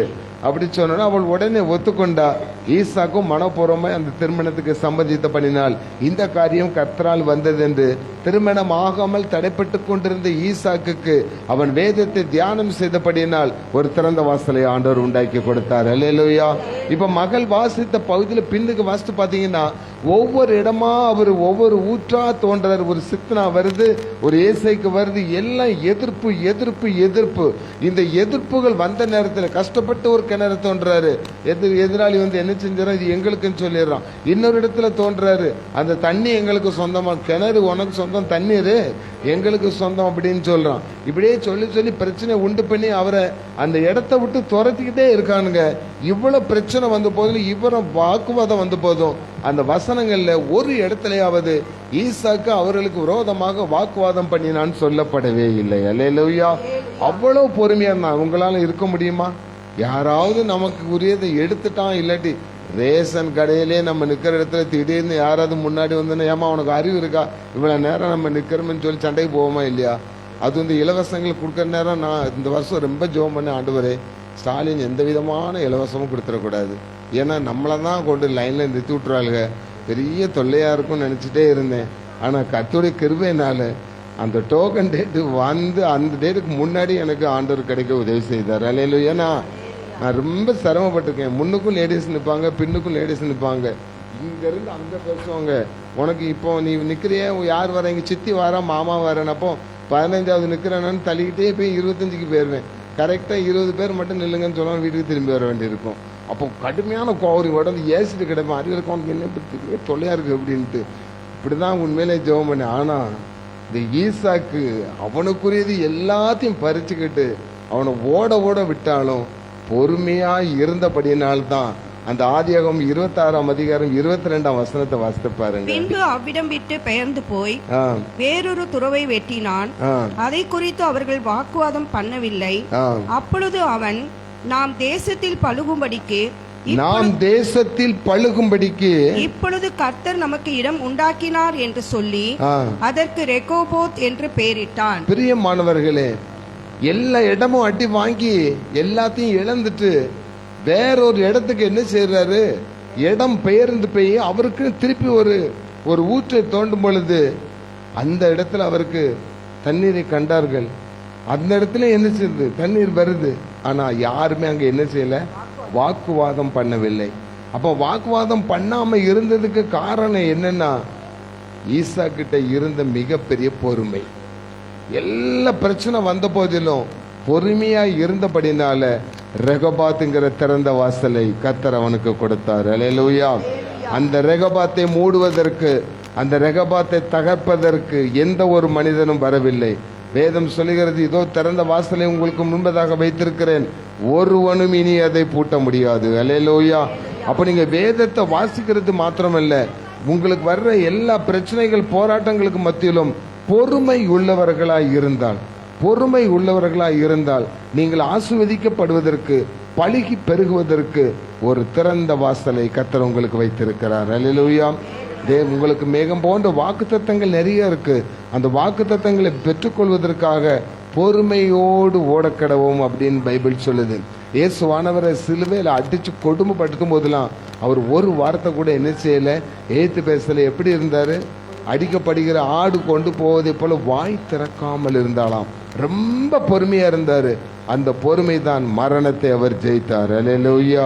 அப்படி சொன்னா அவள் உடனே ஒத்துக்கொண்டா. ஈசாக்கும் மனப்பூர்வமாய் அந்த திருமணத்துக்கு சம்மதித்த பண்ணினாள். இந்த காரியம் கர்த்தரால் வந்தது என்று திருமணம் ஆகாமல் தடைப்பட்டு கொண்டிருந்த ஈசாக்குக்கு அவன் வேதத்தை தியானம் செய்தபடியினால் ஒரு திறந்த வாசலை ஆண்டவர் உண்டாக்கி கொடுத்தார். அல்லேலூயா. இப்ப மகள் வாசித்த பகுதியில் பின்னுக்கு வாசித்து பார்த்தீங்கன்னா ஒவ்வொரு இடமா அவர் ஒவ்வொரு ஊற்றா தோன்றார். ஒரு சித்தனா வருது, ஒரு ஏசைக்கு வருது. எல்லாம் எதிர்ப்பு எதிர்ப்பு எதிர்ப்பு. இந்த எதிர்ப்புகள் வந்த நேரத்தில் கஷ்டப்பட்டு ஒரு கிணறு தோன்றாரு. எதிராளி வந்து என்ன செஞ்சாரோ இது எங்களுக்குன்னு சொல்லிடுறான். இன்னொரு இடத்துல தோன்றாரு, அந்த தண்ணி எங்களுக்கு சொந்தமா, கிணறு உனக்கு சொந்தம், தண்ணீர் எங்களுக்கு சொந்தம் அப்படின்னு சொல்றான். இப்படியே சொல்லி சொல்லி பிரச்சனை உண்டு பண்ணி அவரை அந்த இடத்த விட்டு துரத்திக்கிட்டே இருக்கானுங்க. இவ்வளவு பிரச்சனை வந்த போதிலும் இவரும் வாக்குவாதம் வந்த போதும் அந்த வசனங்கள்ல ஒரு இடத்துலயாவது ஈசாக்கு அவர்களுக்கு விரோதமாக வாக்குவாதம் பண்ணினான்னு சொல்லப்படவே இல்லை. அல்லேலூயா. அவ்வளவு பொறுமையா இருந்தான். உங்களால இருக்க முடியுமா? யாராவது நமக்கு உரியதை எடுத்துட்டான், இல்லாட்டி ரேஷன் கடையிலே நம்ம நிற்கிற இடத்துல திடீர்னு யாராவது முன்னாடி வந்தோன்னா, ஏமா உனக்கு அறிவு இருக்கா, இவ்வளவு நேரம் நம்ம நிற்கிறோம்னு சொல்லி சண்டைக்கு போவோமா இல்லையா? அது வந்து இலவசங்கள் கொடுக்குற நேரம் நான் இந்த வருஷம் ரொம்ப ஜெபம் பண்ண, ஆண்டவரே ஸ்டாலின் எந்த விதமான இலவசமும் கொடுத்துடக்கூடாது, ஏன்னா நம்மளை தான் கொண்டு லைனில் நிறுத்தி விட்டுருவாளுங்க, பெரிய தொல்லையாக இருக்கும்னு நினச்சிட்டே இருந்தேன். ஆனால் கர்த்தருடைய கிருபையினால அந்த டோக்கன் டேட்டு வந்து அந்த டேட்டுக்கு முன்னாடி எனக்கு ஆண்டவர் கிடைக்க உதவி செய்தார். அல்லேலூயா. நான் ரொம்ப சிரமப்பட்டிருக்கேன். முன்னுக்கும் லேடிஸ் நிற்பாங்க, பின்னுக்கும் லேடிஸ் நிற்பாங்க. இங்கேருந்து அங்கே பேசுவாங்க. உனக்கு இப்போ நீ நிற்கிறிய, யார் வர, இங்கே சித்தி வர, மாமா வரேன். அப்போ 15வது நிற்கிறேன்னு தள்ளிக்கிட்டே போய் 25க்கு போயிடுவேன். கரெக்டாக 20 பேர் மட்டும் நில்லுங்கன்னு சொல்லுவாங்க. வீட்டுக்கு திரும்பி வர வேண்டியிருக்கும். அப்போ கடுமையான கோவரி உடனே ஏசிட்டு கிடப்பேன். அறிவியலுக்கு அவனுக்கு என்ன பெரிய தொல்லையாக இருக்குது அப்படின்ட்டு. இப்படி தான் உண்மையிலே ஜெபம் பண்ணேன். ஆனால் இந்த ஈசாக்கு அவனுக்குரியது எல்லாத்தையும் பறிச்சுக்கிட்டு அவனை ஓட ஓட விட்டாலும் பொறுமையாக இருந்தபடியினால்தான் அந்த ஆதியாகமம் 26ஆம் அதிகாரம் 22ஆம் வசனத்தை வாசித்து பாருங்க. பின்பு அவ்விடம் விட்டு பெயர்ந்து போய் வேறொரு துறவை வெட்டினான். அதை குறித்து அவர்கள் வாக்குவாதம் பண்ணவில்லை. அப்பொழுது அவன் நாம் தேசத்தில் பழுகும்படிக்கு இப்பொழுது கர்த்தர் நமக்கு இடம் உண்டாக்கினார் என்று சொல்லி அதற்கு ரெகோபோத் என்று பெயரிட்டான். பிரியமானவர்களே, எல்லா இடமும் அடி வாங்கி எல்லாத்தையும் இழந்துட்டு வேறொரு இடத்துக்கு என்ன செய்யறாரு, இடம் பெயர்ந்து போய் அவருக்கு திருப்பி ஒரு ஊற்றை தோண்டும் பொழுது அந்த இடத்துல அவருக்கு தண்ணீரை கண்டார்கள். அந்த இடத்துல என்ன செய்யுது, தண்ணீர் வருது. ஆனா யாருமே அங்க என்ன செய்யல, வாக்குவாதம் பண்ணவில்லை. அப்ப வாக்குவாதம் பண்ணாம இருந்ததுக்கு காரணம் என்னன்னா, ஈசா கிட்ட இருந்த மிகப்பெரிய பொறுமை. எல்லா பிரச்சனை வந்த போதிலும் பொறுமையா இருந்தபடினால ரெகபாத்துங்கிற திறந்த வாசலை கர்த்தர் அவனுக்கு கொடுத்தார். அல்லேலூயா. அந்த ரெகபாத்தை மூடுவதற்கு, அந்த ரெகபாத்தை தகர்ப்பதற்கு எந்த ஒரு மனிதனும் வரவில்லை. வேதம் சொல்லுகிறது, இதோ திறந்த வாசலை உங்களுக்கு முன்பதாக வைத்திருக்கிறேன், ஒருவனும் இனி அதை பூட்ட முடியாது. அல்லேலூயா. அப்ப நீங்க வேதத்தை வாசிக்கிறது மாத்திரமல்ல, உங்களுக்கு வர்ற எல்லா பிரச்சனைகள் போராட்டங்களுக்கு மத்தியிலும் பொறுமை உள்ளவர்களாய் இருந்தால் நீங்கள் ஆசீர்வதிக்கப்படுவதற்கு, பழுகி பெருகுவதற்கு ஒரு திறந்த வாசலை கர்த்தர் உங்களுக்கு வைத்திருக்கிறார். அல்லேலூயா. உங்களுக்கு மேகம் போன்ற வாக்குத்தத்தங்கள் நிறைய இருக்கு. அந்த வாக்குத்தத்தங்களை பெற்றுக்கொள்வதற்காக பொறுமையோடு ஓடக்கடவும் அப்படின்னு பைபிள் சொல்லுது. இயேசுவானவரை சிலுவையில் அடிச்சு கொடுமைப்படுத்தும் போதெல்லாம் அவர் ஒரு வார்த்தை கூட என்ன செய்யல, ஏத்து பேசல. எப்படி இருந்தாரு, அடிக்கப்படுகிற ஆடு கொண்டு போவதை போல வாய் திறக்காமல் இருந்தாலாம். ரொம்ப பொறுமையா இருந்தாரு. அந்த பொறுமை தான் மரணத்தை அவர் ஜெயித்தார். அல்லேலூயா.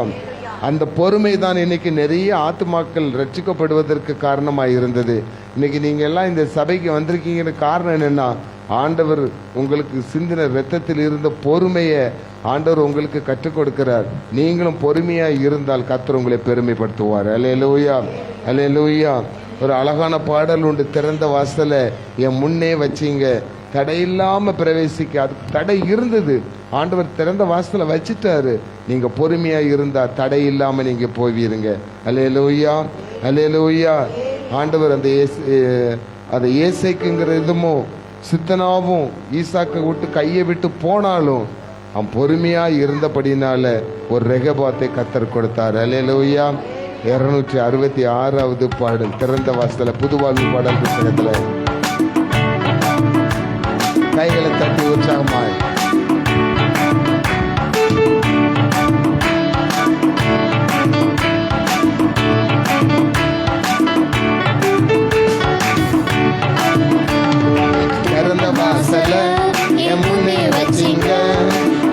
அந்த பொறுமை தான் இன்னைக்கு நிறைய ஆத்துமாக்கள் ரட்சிக்கப்படுவதற்கு காரணமாக இருந்தது. இன்னைக்கு நீங்க எல்லாம் இந்த சபைக்கு வந்திருக்கீங்கன்னு காரணம் என்னன்னா, ஆண்டவர் உங்களுக்கு சிந்தின இரத்தத்தில் இருந்த பொறுமையை ஆண்டவர் உங்களுக்கு கற்றுக் கொடுக்கிறார். நீங்களும் பொறுமையா இருந்தால் கர்த்தர் உங்களை பெருமைப்படுத்துவார். அல்லேலூயா. அல்லேலூயா. ஒரு அழகான பாடல் உண்டு, திறந்த வாசலை என் முன்னே வச்சிங்க, தடையில்லாம பிரவேசிக்க. அதுக்கு தடை இருந்தது, ஆண்டவர் திறந்த வாசலை வச்சுட்டாரு. நீங்க பொறுமையா இருந்தா தடை இல்லாம நீங்க போவீருங்க. அல்லேலூயா. அல்லேலூயா. ஆண்டவர் அந்த ஏசைக்குங்கிற இதுவும் சித்தனாவும் ஈசாக்கை விட்டு கையை விட்டு போனாலும் அவன் பொறுமையா இருந்தபடினால ஒரு ரெகபாத்தை கர்த்தர் கொடுத்தார். அல்லேலூயா. 266வது பாடல் திறந்த வாசல புதுவாழ்வு பாடல் புத்தகத்துல கைகளை தட்டி உற்சாகமாய் திறந்த வாசல என் முன்னே வச்சிங்க,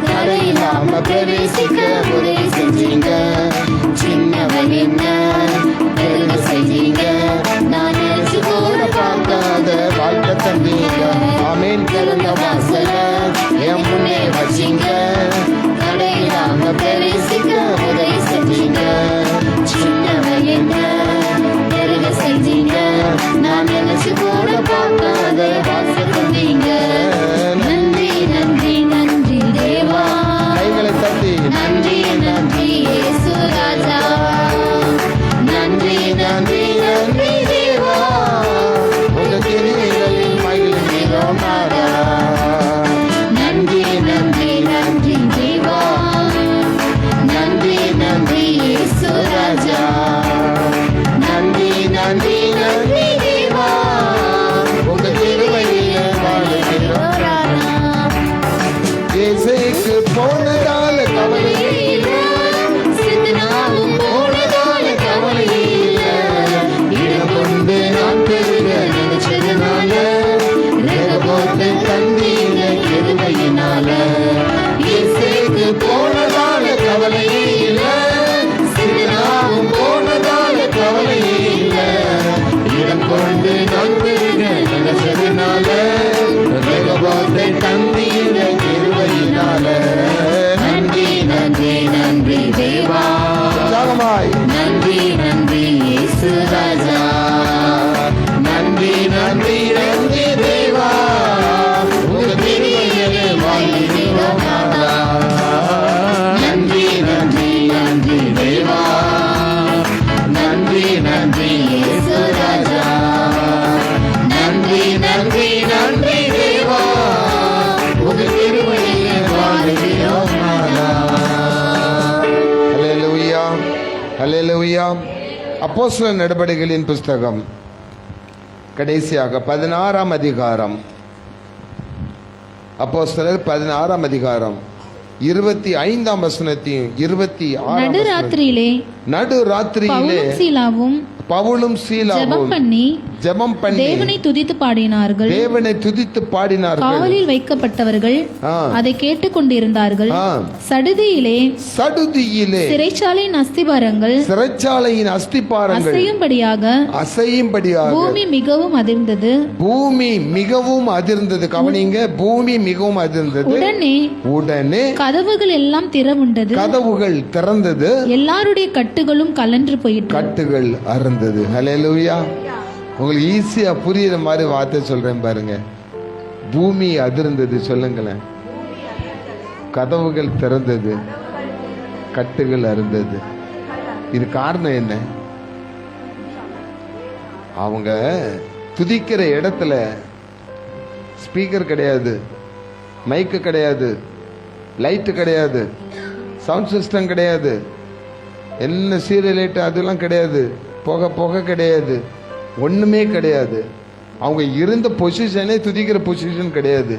தடை இல்லாம பிரவேசிக்க உதவி செஞ்சீங்க. சின்னவன் என்ன பெருமை செஞ்சீங்க, நான் நினைச்சு கூட பார்க்காத வாழ்க்கை தந்தீங்க. ஆமேன். திறந்த வாசல என் முன்னே வச்சிங்க, தடை இல்லாம பிரவேசிக்க உதவி செஞ்சீங்க. சின்னவன் என்ன பெருமை செஞ்சீங்க, நான் நினைச்சு கூட பார்க்காத வாழ்க்கை தந்தீங்க. நன்றி நன்றி நன்றி தேவா, கைகளை தட்டி நன்றி நன்றி இயேசு ராஜா. நன்றி நன்றி நன்றி தேவா, உங்க கிருபைகளில் மகிழ்கிறோம் நாதா. நன்றி நன்றி நன்றி தேவா, நன்றி நன்றி இயேசு ராஜா. நன்றி நன்றி நன்றி தேவா, உங்க கிருபையில் மகிழ்கிறோம் நாதா. இயேசுவுக்கு போனதால கவலை இல்லை, சித்தனாவும் போனதால கவலை இல்லை. இடம் கொண்டு நான் பெருக நினைச்சதுனால, போட்டு தந்தீங்க கிருபையினால. இயேசுவுக்கு போனதால கவலை இல்லை, சித்தனாவும் போனதால கவலை இல்லை. இடம் கொண்டு நான் பெருக நினைச்சதுனால, போட்டு தந்தீங்க கிருபையினால. நன்றி நன்றி நன்றி தேவா, நன்றி நன்றி இயேசு ராஜா. நன்றி நன்றி நன்றி தேவா, உங்க கிருபையில் வாழ்கிறோம் நாதா. நன்றி நன்றி நன்றி தேவா, நன்றி நன்றி இயேசு ராஜா. நன்றி நன்றி நன்றி தேவா, உங்க கிருபையில் வாழ்கிறோம் நாதா. ஹல்லேலூயா, ஹல்லேலூயா. அப்போஸ்தலர் நடபடிகளின் புஸ்தகம் கடைசியாக 16ஆம் அதிகாரம். அப்போஸ்தலர் 16ஆம் அதிகாரம் 25ஆம் வசனத்தையும் 26ஆம் நடுராத்திரியிலே நடுராத்திரியிலே பவுலும் சீலாவும் ஜெபம் பண்ணி தேவனை துதித்து பாடினார்கள். தேவனை துதித்து பாடினார்கள். காவலில் வைக்கப்பட்டவர்கள் அதை கேட்டுக் கொண்டிருந்தார்கள். சடுதியிலே சிறைச்சாலையின் அஸ்திபாரங்கள் அசையும்படியாக பூமி மிகவும் அதிர்ந்தது. கவனிங்க, பூமி மிகவும் அதிர்ந்தது. உடனே கதவுகள் எல்லாம் திறந்தது. எல்லாருடைய கட்டுகளும் கலன்று போயிற்று. கட்டுகள் அறுந்தது. ஹல்லேலூயா. உங்களுக்கு ஈஸியா புரியுற மாதிரி வார்த்தை சொல்றேன் பாருங்க. பூமி அதிர்ந்தது. சொல்லுங்களேன். கதவுகள் திறந்தது, கட்டுகள் அறுந்தது. இது காரணம் என்ன? அவங்க துதிக்கிற இடத்துல ஸ்பீக்கர் கிடையாது, மைக்கு கிடையாது, லைட்டு கிடையாது, சவுண்ட் சிஸ்டம் கிடையாது, என்ன சீரியல் லைட்டு அதெல்லாம் கிடையாது, புகை கிடையாது, ஒன்றுமே கிடையாது. அவங்க இருந்த பொசிஷனே துதிக்கிற பொசிஷன் கிடையாது.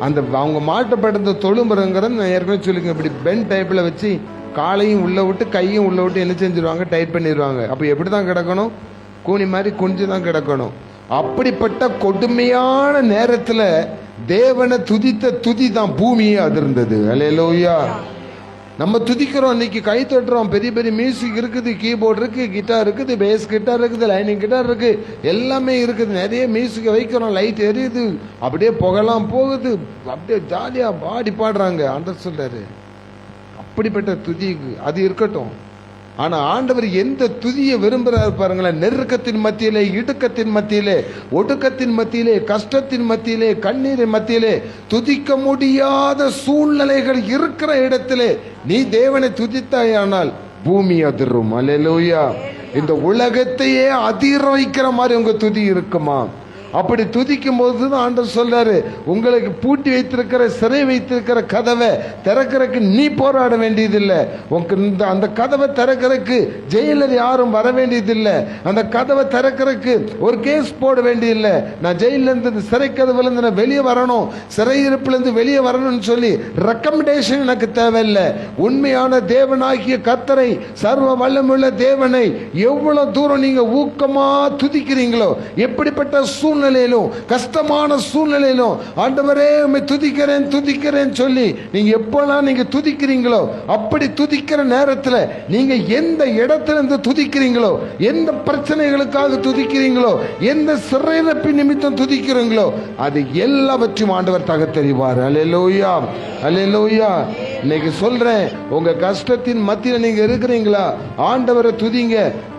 அந்த அவங்க மாட்டப்பட்ட தொழும்புறங்கிறத நான் ஏற்கனவே சொல்லிக்க, இப்படி பென் டைப்பில் வச்சு காலையும் உள்ளே விட்டு கையும் உள்ளே விட்டு என்ன செஞ்சிருவாங்க, டைட் பண்ணிடுவாங்க. அப்போ எப்படி தான் கிடக்கணும்? கூனி மாதிரி குனிஞ்சு தான் கிடக்கணும். அப்படிப்பட்ட கொடுமையான நேரத்தில் தேவனை துதித்த துதி தான் பூமியே அதிர்ந்தது. ஹல்லேலூயா. நம்ம துதிக்கிறோம், இன்னைக்கு கை தட்டுறோம், பெரிய பெரிய மியூசிக் இருக்குது, கீபோர்டு இருக்கு, கிட்டார் இருக்குது, பேஸ் கிட்டார் இருக்குது, லைனிங் கிட்டார் இருக்கு, எல்லாமே இருக்குது. நிறைய மியூசிக்கை வைக்கிறோம், லைட் எரியுது, அப்படியே புகலாம் போகுது, அப்படியே ஜாலியா பாடி பாடுறாங்க. ஆண்டவர் சொல்றாரு அப்படிப்பட்ட துதி அது இருக்கட்டும். ஆனா ஆண்டவர் எந்த துதியை விரும்புறாரு பாருங்களேன். நெருக்கத்தின் மத்தியிலே, இடுக்கத்தின் மத்தியிலே, ஒடுக்கத்தின் மத்தியிலே, கஷ்டத்தின் மத்தியிலே, கண்ணீரின் மத்தியிலே, துதிக்க முடியாத சூழ்நிலைகள் இருக்கிற இடத்திலே நீ தேவனை துதித்தாயானால் பூமி அதிரும். அல்லேலூயா. இந்த உலகத்தையே அதிர வைக்கிற மாதிரி உங்க துதி இருக்குமா? அப்படி துதிக்கும் போது தான் ஆண்டவர் சொல்றாரு, உங்களுக்கு பூட்டி வைத்திருக்கிற சிறை வைத்திருக்கிற கதவை திறக்கிறதுக்கு நீ போராட வேண்டியதில்லை. உனக்கு அந்த கதவை திறக்கிறதுக்கு ஜெயிலர் யாரும் வர வேண்டியதில்லை. அந்த கதவை திறக்கிறதுக்கு ஒரு கேஸ் போட வேண்டியதில்லை. நான் ஜெயில இருந்து சிறை கதவுல இருந்து நான் வெளியே வரணும், சிறையிருப்புல இருந்து வெளியே வரணும்னு சொல்லி ரெக்கமெண்டேஷன் எனக்கு தேவையில்லை. உண்மையான தேவனாகிய கர்த்தரை, சர்வ வல்லமுள்ள தேவனை எவ்வளவு தூரம் நீங்க ஊக்கமா துதிக்கிறீங்களோ, எப்படிப்பட்ட சூழ்நிலையிலும் கஷ்டமான சூழ்நிலையிலும் ஆண்டவரே உம்மை துதிக்கிறேன் துதிக்கிறேன் சொல்லி நீங்க எப்பெல்லாம் நீங்க துதிக்கிறீங்களோ, அப்படி துதிக்கிற நேரத்தில் நீங்க எந்த இடத்துல இருந்து துதிக்கிறீங்களோ, எந்த பிரச்சனைகளுக்காக துதிக்கிறீங்களோ, எந்த சிறையிறப்பு நிமித்தம் துதிக்கிறீங்களோ, அது எல்லாவற்றையும் ஆண்டவர் தகத்தறிவார். அல்லேலூயா, அல்லேலூயா. இன்னைக்கு சொல்றேன், உங்க கஷ்டத்தின் மத்தியில் நீங்க இருக்கிறீங்களா, ஆண்டவரை துதிங்க.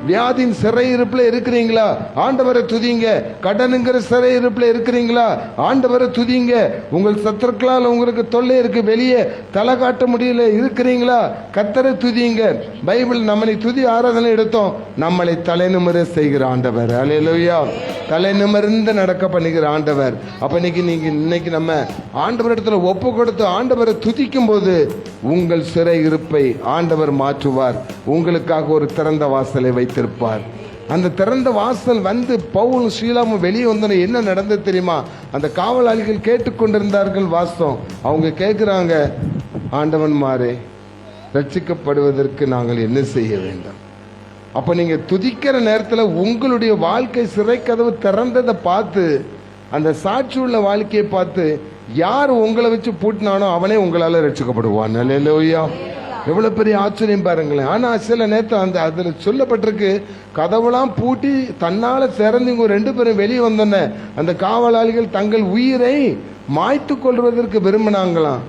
வியாதியின் சிறையிருப்புல இருக்கிறீங்களா, ஆண்டவரை துதிங்க. கடனுங்கிற சிறையிருப்புல இருக்கிறீங்களா, ஆண்டவரை துதிங்க. உங்கள் சத்துருக்களால் உங்களுக்கு தொல்லை இருக்கு, வெளியே தலை காட்ட முடியல இருக்கிறீங்களா, கர்த்தரை துதிங்க. பைபிள் நம்மளை துதி ஆராதனை எடுத்தோம், நம்மளை தலைநிமிர செய்கிற ஆண்டவர். அல்லேலூயா. தலைநிமிர்ந்து நடக்க பண்ணுகிற ஆண்டவர். அப்ப இன்னைக்கு நம்ம ஆண்டவர் இடத்துல ஒப்பு கொடுத்து ஆண்டவரை துதிக்கும் போது உங்கள் சிறை இருப்பை ஆண்டவர் மாற்றுவார். உங்களுக்காக ஒரு திறந்த வாசலை வைத்திருப்பார். அந்த திறந்த வாசல் வந்து பவுலும் சீலாவும் வெளியே வந்தோன்னு என்ன நடந்தது தெரியுமா? அந்த காவலாளிகள் கேட்டுக்கொண்டிருந்தார்கள் வாசம். அவங்க கேட்குறாங்க, ஆண்டவன்மாரே, ரட்சிக்கப்படுவதற்கு நாங்கள் என்ன செய்ய வேண்டும்? அப்போ நீங்கள் துதிக்கிற நேரத்தில் உங்களுடைய வாழ்க்கை சிறை கதவு திறந்ததை பார்த்து, அந்த சாட்சி உள்ள வாழ்க்கையை பார்த்து, யார் உங்களை வச்சு பூட்டினானோ அவனே உங்களால் ரட்சிக்கப்படுவான். அல்லேலூயா. எவ்வளவு பெரிய ஆச்சரியம் பாருங்களேன். ஆனா சில நேரத்தில் அதுல சொல்லப்பட்டிருக்கு, கதவுலாம் பூட்டி தன்னால திறந்து 2 பேரும் வெளியே வந்தோன்ன அந்த காவலாளிகள் தங்கள் உயிரை மாய்த்து கொள்வதற்கு விரும்பினாங்களாம்.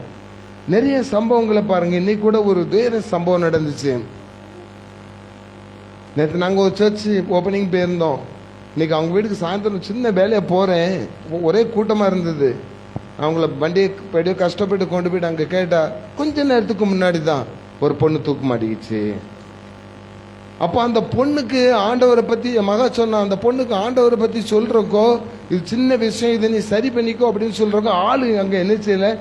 நிறைய சம்பவங்களை பாருங்க. இன்னைக்கு கூட ஒரு வேற சம்பவம் நடந்துச்சு. நேற்று நாங்கள் ஒரு சர்ச் ஓப்பனிங் போயிருந்தோம். இன்னைக்கு அவங்க வீட்டுக்கு சாயந்தரம் சின்ன வேலையை போறேன், ஒரே கூட்டமா இருந்தது. அவங்கள வண்டியை கஷ்டப்பட்டு கொண்டு போயிட்டு அங்கே கேட்டா, கொஞ்ச நேரத்துக்கு முன்னாடி தான் ஒரு பொண்ணு தூக்கு மாட்டிக்கிச்சு. அப்போ அந்த பொண்ணுக்கு ஆண்டவரை பற்றி என் மகா சொன்னான், அந்த பொண்ணுக்கு ஆண்டவரை பற்றி சொல்கிறக்கோ, இது சின்ன விஷயம், இதை நீ சரி பண்ணிக்கோ அப்படின்னு சொல்கிறக்கோ ஆளு அங்கே என்ன செய்யலை,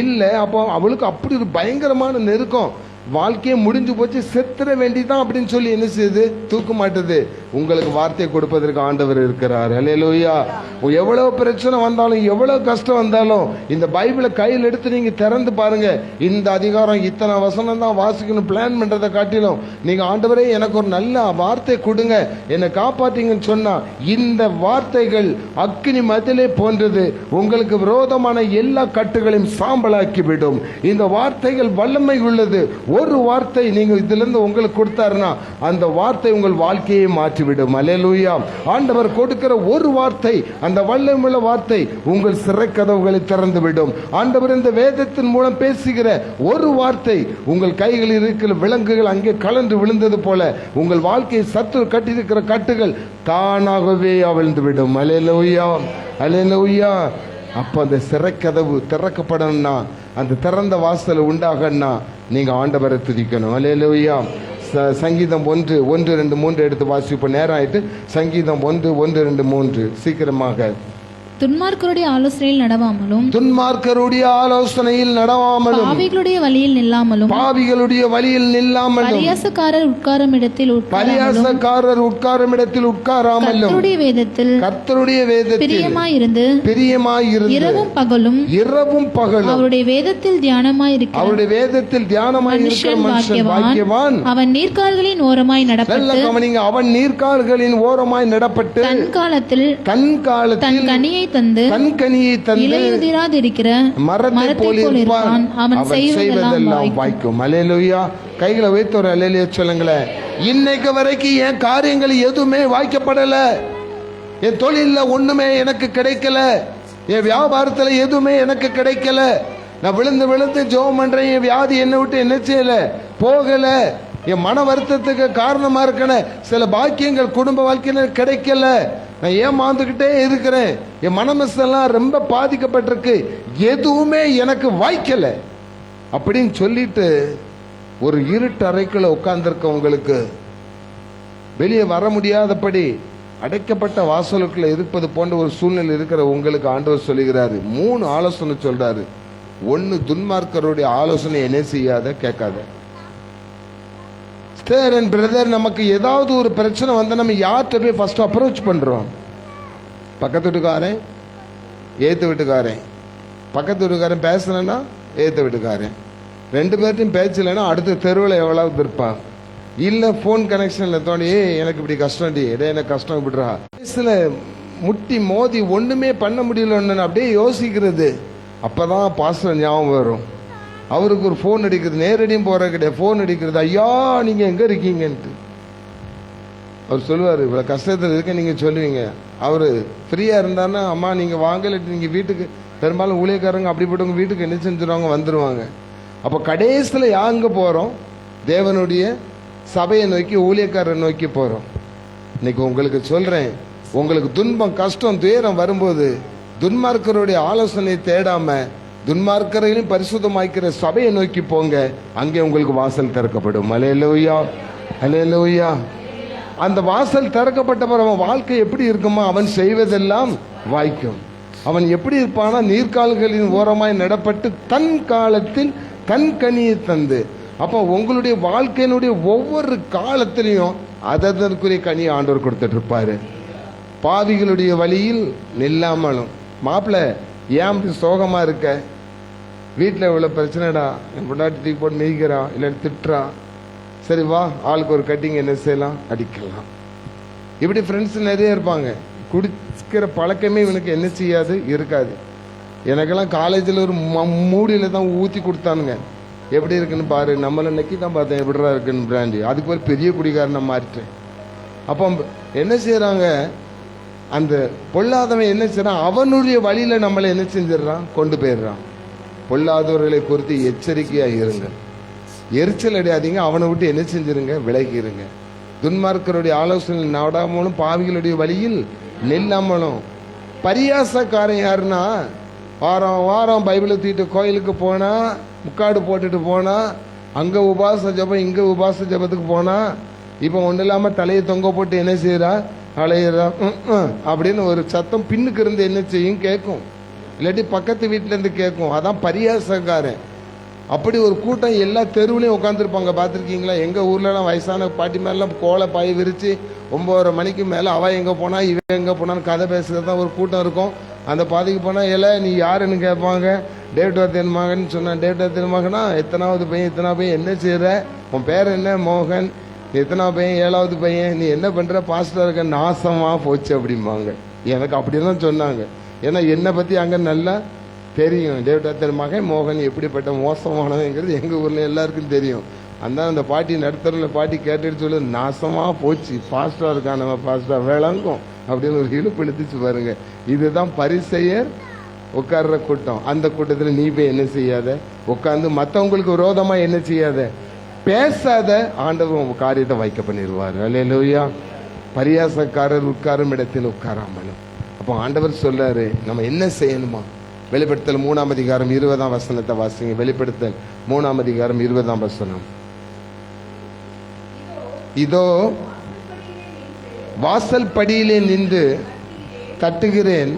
இல்லை. அப்போ அவளுக்கு அப்படி ஒரு பயங்கரமான நெருக்கம், வாழ்க்கையை முடிஞ்சு போச்சு, செத்துற வேண்டிதான் அப்படின்னு சொல்லி என்ன செய்யுது, தூக்க மாட்டுது. உங்களுக்கு வார்த்தை கொடுப்பதற்கு ஆண்டவர் இருக்கிறார். அல்லேலூயா. எவ்வளவு பிரச்சனை வந்தாலும், எவ்வளவு கஷ்டம் வந்தாலும், இந்த பைபிளை கையில் எடுத்து நீங்க திறந்து பாருங்க. இந்த அதிகாரம் இத்தனை வசனம் தான் வாசிக்கணும் பிளான் பண்றதை காட்டிலும், நீங்க ஆண்டவரே எனக்கு ஒரு நல்ல வார்த்தை கொடுங்க, என்னை காப்பாத்தீங்கன்னு சொன்னா, இந்த வார்த்தைகள் அக்கினி மதிலே போன்றது, உங்களுக்கு விரோதமான எல்லா கட்டுகளையும் சாம்பலாக்கி விடும். இந்த வார்த்தைகள் வல்லமை உள்ளது. ஒரு வார்த்தை நீங்க இதுல இருந்து உங்களுக்கு கொடுத்தாருன்னா அந்த வார்த்தை உங்கள் வாழ்க்கையை மாற்றிவிடும். அல்லேலூயா. ஆண்டவர் கொடுக்கிற ஒரு வார்த்தை, அந்த வல்லமையுள்ள வார்த்தை உங்கள் சிறை கதவுகளை திறந்து விடும். ஆண்டவர் இந்த வேதத்தின் மூலம் பேசுகிற ஒரு வார்த்தை உங்கள் கைகளில் இருக்கிற விலங்குகள் அங்கே கலந்து விழுந்தது போல உங்கள் வாழ்க்கையை சத்துரு கட்டியிருக்கிற கட்டுகள் தானாகவே அவிழ்ந்து விடும். அல்லேலூயா, அல்லேலூயா. அப்போ அந்த சிறை கதவு திறக்கப்படணும்னா, அந்த திறந்த வாசல் உண்டாகன்னா நீங்க ஆண்டவரை துதிக்கணும். அல்லேலூயா. சங்கீதம் 1, 1, 2, 3 எடுத்து வாசிப்போம். நேரம் ஆயிட்டு. சங்கீதம் 1, 1, 2, 3 சீக்கிரமாக. துன்மார்க்கருடைய ஆலோசனையில் நடவாமலும், துன்மார்க்கருடைய ஆலோசனையில் நடவாமலும், பாவிகளுடைய வழியில் நில்லாமலும், பாவிகளுடைய வழியில் நில்லாமலும், பரியாசக்காரர் உட்காரும் இடத்தில் உட்காராமலும், கர்த்தருடைய வேதத்தில் பிரியமாயிருந்து இரவும் பகலும் அவருடைய வேதத்தில் தியானமாயிருக்கிற மனுஷன் பாக்கியவான். அவன் நீர்க்கால்களின் ஓரமாய் நடப்பட்டு, அவன் நீர்க்கால்களின் ஓரமாய் நடப்பட்டு தன் காலத்தில் தன் கனியை தந்து இலையுதிராதிருக்கிற மரத்தை போல் இருப்பான். அவன் செய்வதெல்லாம் வாய்க்கும். அல்லேலூயா. கைகளை வைத்து ஒரு அல்லேலூயா சொல்லுங்களேன். இன்னைக்கு வரைக்கும் என் காரியங்கள் எதுவுமே வாய்க்கப்படல, என் தொழில ஒண்ணுமே எனக்கு கிடைக்கல, என் வியாபாரத்துல எதுவுமே எனக்கு கிடைக்கல, நான் விழுந்து விழுந்து ஜெபம் பண்றேன், என் வியாதி என்னை விட்டு என்ன செய்யல, போகல, என் மன வருத்தத்துக்கு காரணமா இருக்கன சில பாக்கியங்கள் குடும்ப வாழ்க்கையில கிடைக்கல, நான் ஏமாந்துக்கிட்டே இருக்கிறேன், என் மனமெல்லாம் ரொம்ப பாதிக்கப்பட்டிருக்கு, எதுவுமே எனக்கு வாய்க்கல அப்படின்னு சொல்லிட்டு ஒரு இருட்டு அறைக்குள்ள உட்கார்ந்துருக்கவங்களுக்கு வெளியே வர முடியாதபடி அடைக்கப்பட்ட வாசலுக்குள்ள இருப்பது போன்ற ஒரு சூழ்நிலை இருக்கிற உங்களுக்கு ஆண்டவர் சொல்லுகிறாரு, 3 ஆலோசனை சொல்றாரு. 1, துன்மார்க்கருடைய ஆலோசனை என்ன செய்யாத, கேட்காத. சிஸ்டர் அண்ட் பிரதர், நமக்கு ஏதாவது ஒரு பிரச்சனை வந்து நம்ம யார்கிட்ட போய் ஃபர்ஸ்ட் அப்ரோச் பண்றோம்? பக்கத்து வீட்டுக்காரன், ஏத்து வீட்டுக்காரன். பக்கத்து வீட்டுக்காரன் பேசலன்னா ஏத்து வீட்டுக்காரன். 2 பேர்ட்டையும் பேசலைன்னா அடுத்த தெருவில் எவ்வளவு இருப்பான். இல்லை ஃபோன் கனெக்ஷனில் தோணி, எனக்கு இப்படி கஷ்டம் டி, எனக்கு கஷ்டம் இப்படிறா. சில முட்டி மோதி ஒன்றுமே பண்ண முடியலன்னு அப்படியே யோசிக்கிறது. அப்போ தான் பாஸ்டர் ஞாபகம் வரும். அவருக்கு ஒரு ஃபோன் அடிக்கிறது, நேரடியும் போகிற கிடையாது, ஃபோன் அடிக்கிறது, ஐயா நீங்கள் எங்கே இருக்கீங்கன்ட்டு. அவர் சொல்லுவார், இவ்வளோ கஷ்டத்தில் இருக்க நீங்கள் சொல்லுவீங்க. அவர் ஃப்ரீயாக இருந்தாருன்னா, அம்மா நீங்கள் வாங்கல, நீங்கள் வீட்டுக்கு பெரும்பாலும் ஊழியக்காரங்க அப்படிப்பட்டவங்க வீட்டுக்கு என்ன செஞ்சுருவாங்க, வந்துடுவாங்க. அப்போ கடைசியில் யாங்க போகிறோம்? தேவனுடைய சபையை நோக்கி, ஊழியக்காரரை நோக்கி போகிறோம். இன்னைக்கு உங்களுக்கு சொல்கிறேன், உங்களுக்கு துன்பம், கஷ்டம், துயரம் வரும்போது துன்மார்க்கருடைய ஆலோசனை தேடாம துன்மார்க்கரையும் பரிசுத்தமாக்கிற சபையை நோக்கி போங்க. அங்கே உங்களுக்கு வாசல் திறக்கப்படும். அல்லேலூயா, அல்லேலூயா. அந்த வாசல் திறக்கப்பட்ட அவன் வாழ்க்கை எப்படி இருக்குமா? அவன் செய்வதெல்லாம் வாய்க்கும். அவன் எப்படி இருப்பானா? நீர்க்கால்களின் ஓரமாய் நடப்பட்டு தன் காலத்தில் தன் கனியை தந்து. அப்போ உங்களுடைய வாழ்க்கையினுடைய ஒவ்வொரு காலத்திலையும் அதற்குரிய கனியை ஆண்டவர் கொடுத்துட்டு இருப்பாரு. பாவிகளுடைய வழியில் நில்லாமலும். மாப்பிள்ள ஏன் அப்படி சோகமா இருக்க? வீட்டில் இவ்வளவு பிரச்சனைடா, என் பொண்டாட்டி தூக்கி போட்டு மிதிக்கிறான், இல்லை திட்டுறான். சரி வா, ஆளுக்கு ஒரு கட்டிங் என்ன செய்யலாம், அடிக்கலாம். இப்படி ஃப்ரெண்ட்ஸ் நிறைய இருப்பாங்க. குடிக்கிற பழக்கமே இவனுக்கு என்ன செய்யாது, இருக்காது. எனக்கெல்லாம் காலேஜில் ஒரு மூடியில தான் ஊற்றி கொடுத்தானுங்க. எப்படி இருக்குன்னு பாரு, நம்மள நக்கி தான் பார்த்தேன் எப்படிடா இருக்குன்னு பிராண்டி. அதுக்கு ஒரு பெரிய குடிகாரனை மாறிட்டேன். அப்போ என்ன செய்யறாங்க, அந்த பொல்லாதவன் என்ன செய்யறான், அவனுடைய வழியில நம்மளை என்ன செஞ்சிடறான், கொண்டு போயிடுறான். பொல்லாதவர்களை குறித்து எச்சரிக்கையாக இருங்க, எரிச்சல் அடையாதீங்க, அவனை விட்டு என்ன செஞ்சிருங்க, விலகிருங்க. துன்மார்க்கருடைய ஆலோசனை நாடாமலும் பாவிகளுடைய வழியில் நில்லாமலும். பரியாசக்காரன் யாருன்னா, வாரம் வாரம் பைபிளை தூக்கிட்டு கோயிலுக்கு போனா, முக்காடு போட்டுட்டு போனா, அங்க உபாச ஜபம் இங்க உபாச ஜபத்துக்கு போனா, இப்ப ஒன்றும் இல்லாம தலையை தொங்க போட்டு என்ன செய்யறா, அலையிறா அப்படின்னு ஒரு சத்தம் பின்னுக்கு இருந்து என்ன செய்யும், கேட்கும். இல்லாட்டி பக்கத்து வீட்டுல இருந்து கேட்கும். அதான் பரியாசக்காரன். அப்படி ஒரு கூட்டம் எல்லா தெருவுலையும் உட்காந்துருப்பாங்க. பார்த்துருக்கீங்களா? எங்கள் ஊர்லலாம் வயசான பாட்டி மேலாம் கோலை பாய் விரித்து 9:30 மணிக்கு மேலே அவள் எங்கே போனா இவன் எங்கே போனான்னு கதை பேசுகிறது தான் ஒரு கூட்டம் இருக்கும். அந்த பாதைக்கு போனால் இல்லை நீ யாருன்னு கேட்பாங்க. டேவிட் வாத்தியன் மகன் சொன்னான். டேவிட் வாத்தியன் மகனா, எத்தனாவது பையன், இத்தனாவது பையன், என்ன செய்கிற, உன் பேர் என்ன, மோகன், எத்தனாவது பையன், 7வது பையன், நீ என்ன பண்ணுற, பாஸ்டர் இருக்க, நாசமாக போச்சு அப்படிம்பாங்க. எனக்கு அப்படி தான் சொன்னாங்க. ஏன்னா என்னை பற்றி அங்கே நல்லா தெரியும். டேவிட் வாத்தியன் மகன் மோகன் எப்படிப்பட்ட மோசமானதுங்கிறது எங்கள் ஊரில் எல்லாருக்கும் தெரியும். அந்த பாட்டி நடுத்தரில் பாட்டி கேட்டுட்டு சொல்லு, நாசமாக போச்சு, ஃபாஸ்ட்டாக இருக்கான், நம்ம ஃபாஸ்ட்டாக விளங்கும் அப்படின்னு ஒரு இழுப்பு இழுத்துச்சு பாருங்க. இதுதான் பரிசெயர் உட்கார்ற கூட்டம். அந்த கூட்டத்தில் நீ போய் என்ன செய்யாத, உட்காந்து மற்றவங்களுக்கு விரோதமாக என்ன செய்யாத, பேசாத. ஆண்டவர் உங்க காரியத்தை வைக்க பண்ணிடுவார். அல்லேலூயா. பரியாசக்காரர் உட்காரும் இடத்தில் உட்காராமலும். அப்போ ஆண்டவர் சொல்றாரு நம்ம என்ன செய்யணுமா. வெளிப்படுத்தல் 3ஆம் அதிகாரம் 20ஆம் வசனத்தை வாசிங்க. வெளிப்படுத்தல் 3ஆம் அதிகாரம் 20ஆம் வசனம். இதோ வாசல் படியிலே நின்று தட்டுகிறேன்,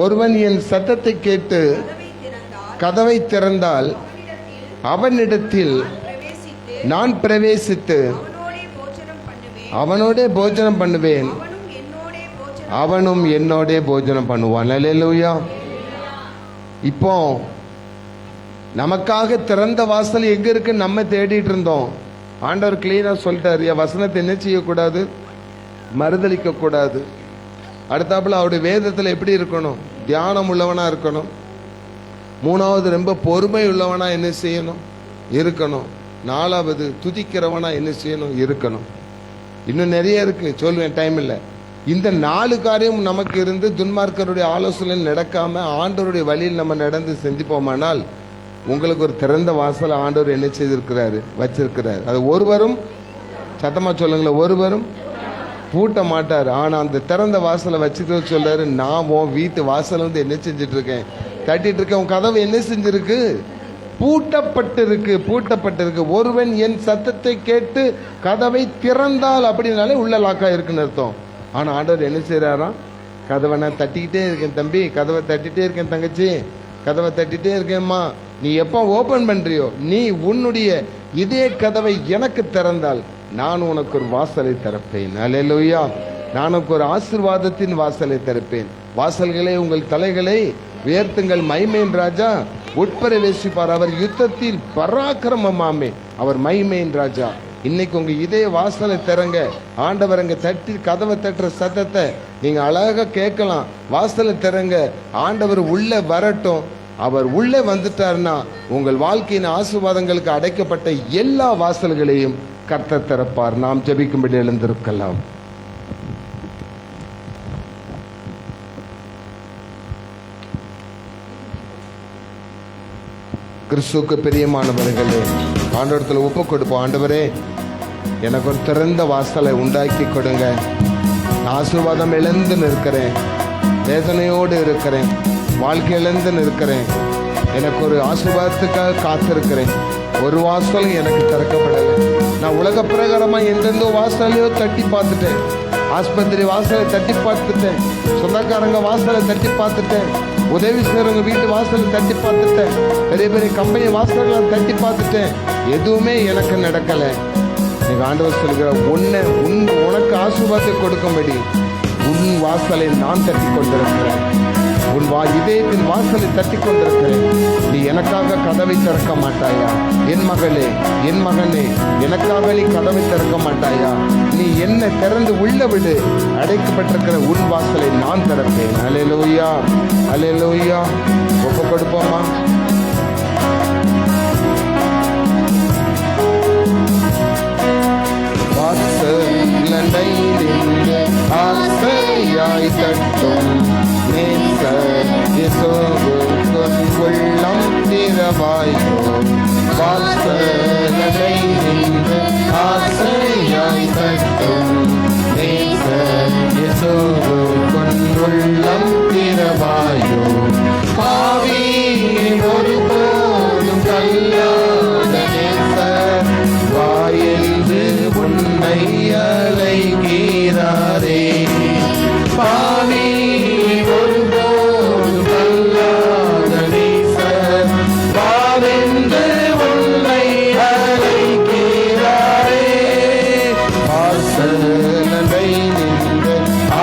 ஒருவன் என் சத்தத்தை கேட்டு கதவை திறந்தால் அவனிடத்தில் நான் பிரவேசித்து அவனோட போஜனம் பண்ணுவேன், அவனும் என்னோட போஜனம் பண்ணுவான். அல்லேலூயா. இப்போ நமக்காக திறந்த வாசல் எங்க இருக்கு நம்ம தேடிட்டு இருந்தோம். ஆண்டவர் கிளீனா சொல்லிட்டாரு, என் வசனத்தை என்ன செய்யக்கூடாது, மறுதளிக்க கூடாது. அடுத்தாப்புல அவருடைய வேதத்தில் எப்படி இருக்கணும், தியானம் உள்ளவனா இருக்கணும். 3வது ரொம்ப பொறுமை உள்ளவனா என்ன செய்யணும், இருக்கணும். 4வது துதிக்கிறவனா என்ன செய்யணும், இருக்கணும். இன்னும் நிறைய இருக்கு, சொல்லுவேன், டைம் இல்லை. இந்த 4 காரியம் நமக்கு இருந்து துன்மார்க்கருடைய ஆலோசனை நடக்காம ஆண்டவருடைய வழியில் நம்ம நடந்து செஞ்சுப்போமானால் உங்களுக்கு ஒரு திறந்த வாசல் ஆண்டவர் என்ன செய்திருக்கிறாரு, வச்சிருக்கிறார். அது ஒருவரும், சத்தமா சொல்லுங்களேன், ஒருவரும் பூட்ட மாட்டார். ஆனா அந்த திறந்த வாசலை வச்சுட்டு சொல்றாரு, நான் உன் வீட்டு வாசல் வந்து என்ன செஞ்சிட்டு இருக்கேன், தட்டிட்டு இருக்கேன். உன் கதவு என்ன செஞ்சிருக்கு, பூட்டப்பட்டிருக்கு. ஒருவன் என் சத்தத்தை கேட்டு கதவை திறந்தால் அப்படின்னாலே உள்ள லாக்கா இருக்குன்னு அர்த்தம். ஆனா ஆண்டவர் என்ன செய்யறாராம்? கதவை நான் தட்டிக்கிட்டே இருக்கேன் தம்பி, கதவை தட்டிட்டே இருக்கேன் தங்கச்சி, கதவை தட்டிட்டே இருக்கேம்மா, நீ எப்போ ஓபன் பண்றியோ, நீ உன்னுடைய இதே கதவை எனக்கு திறந்தால் நான் உனக்கு ஒரு வாசலை திறப்பேன். அல்லேலூயா. நான் உனக்கு ஒரு ஆசீர்வாதத்தின் வாசலை திறப்பேன். வாசல்களே உங்கள் தலைகளை உயர்த்துங்கள், மகிமையின் ராஜா உட்பிரவேசிப்பார். அவர் யுத்தத்தில் பராக்கிரமமாமே, அவர் மகிமையின் ராஜா. இன்னைக்கு உங்க இதே வாசலை திறங்க. ஆண்டவர் அங்க தட்டி கதவை தட்டுற சத்தத்தை நீங்க அழகா கேட்கலாம். வாசலை திறங்க, ஆண்டவர் உள்ள வரட்டும். அவர் உள்ளே வந்துட்டார்னா உங்கள் வாழ்க்கையின் ஆசீர்வாதங்களுக்கு அடைக்கப்பட்ட எல்லா வாசல்களையும் கர்த்தர் திறப்பார். நாம் ஜெபிக்கும்படி எழுந்திருக்கலாம். கிறிஸ்துவுக்கு பிரியமானவர்களே, ஆண்டவரத்தில் ஒப்பு கொடுப்போம். ஆண்டவரே, எனக்கு ஒரு திறந்த வாசலை உண்டாக்கி கொடுங்க. நான் ஆசீர்வாதம் இழந்து நிற்கிறேன், வேதனையோடு இருக்கிறேன், வாழ்க்கை இழந்து நிற்கிறேன். எனக்கு ஒரு ஆசீர்வாதத்துக்காக காத்திருக்கிறேன். ஒரு வாசலும் எனக்கு திறக்கப்படலை. நான் உலக பிரகாரமாக எந்தெந்த வாசலையோ தட்டி பார்த்துட்டேன். ஆஸ்பத்திரி வாசலை தட்டி பார்த்துட்டேன், சொந்தக்காரங்க வாசலை தட்டி பார்த்துட்டேன், உதவி செய்கிறவங்க வீட்டு வாசலை தட்டி பார்த்துட்டேன், பெரிய பெரிய கம்பெனி வாசல்களை தட்டி பார்த்துட்டேன். எதுவுமே எனக்கு நடக்கலை. எனக்கு ஆண்டவர் சொல்கிற உனக்கு ஆசீர்வாதத்தை கொடுக்கும்படி உன் வாசலை நான் தட்டி கொண்டிருக்கிறேன். உன் இதயத்தின் வாசலை தட்டி கொண்டிருக்கிறேன். நீ எனக்காக கதவை திறக்க மாட்டாயா? என் மகளே, என் மகனே, எனக்காக நீ கதவை திறக்க மாட்டாயா? நீ என்ன திறந்து உள்ள விடு. அடைக்கப்பட்டிருக்கிற உன் வாசலை நான் திறப்பேன். அல்லேலூயா, அல்லேலூயா. ஒப்பு கொடுப்போமா? ஆசையாய் தட்டும் உள்ளம் திறவாயோ. வாசலை நின்று ஆசையாய் தட்டும் உள்ளம் திறவாயோ. பாவி ஒருபோதும் கல்லாத நேசர் வாயென்று உன்னை அழைக்கிறாரே. பாவி ஒருபோதும் கல்லாத நேசர் வாவென்று உன்னை அழைக்கிறாரே. ஆசலை நின்று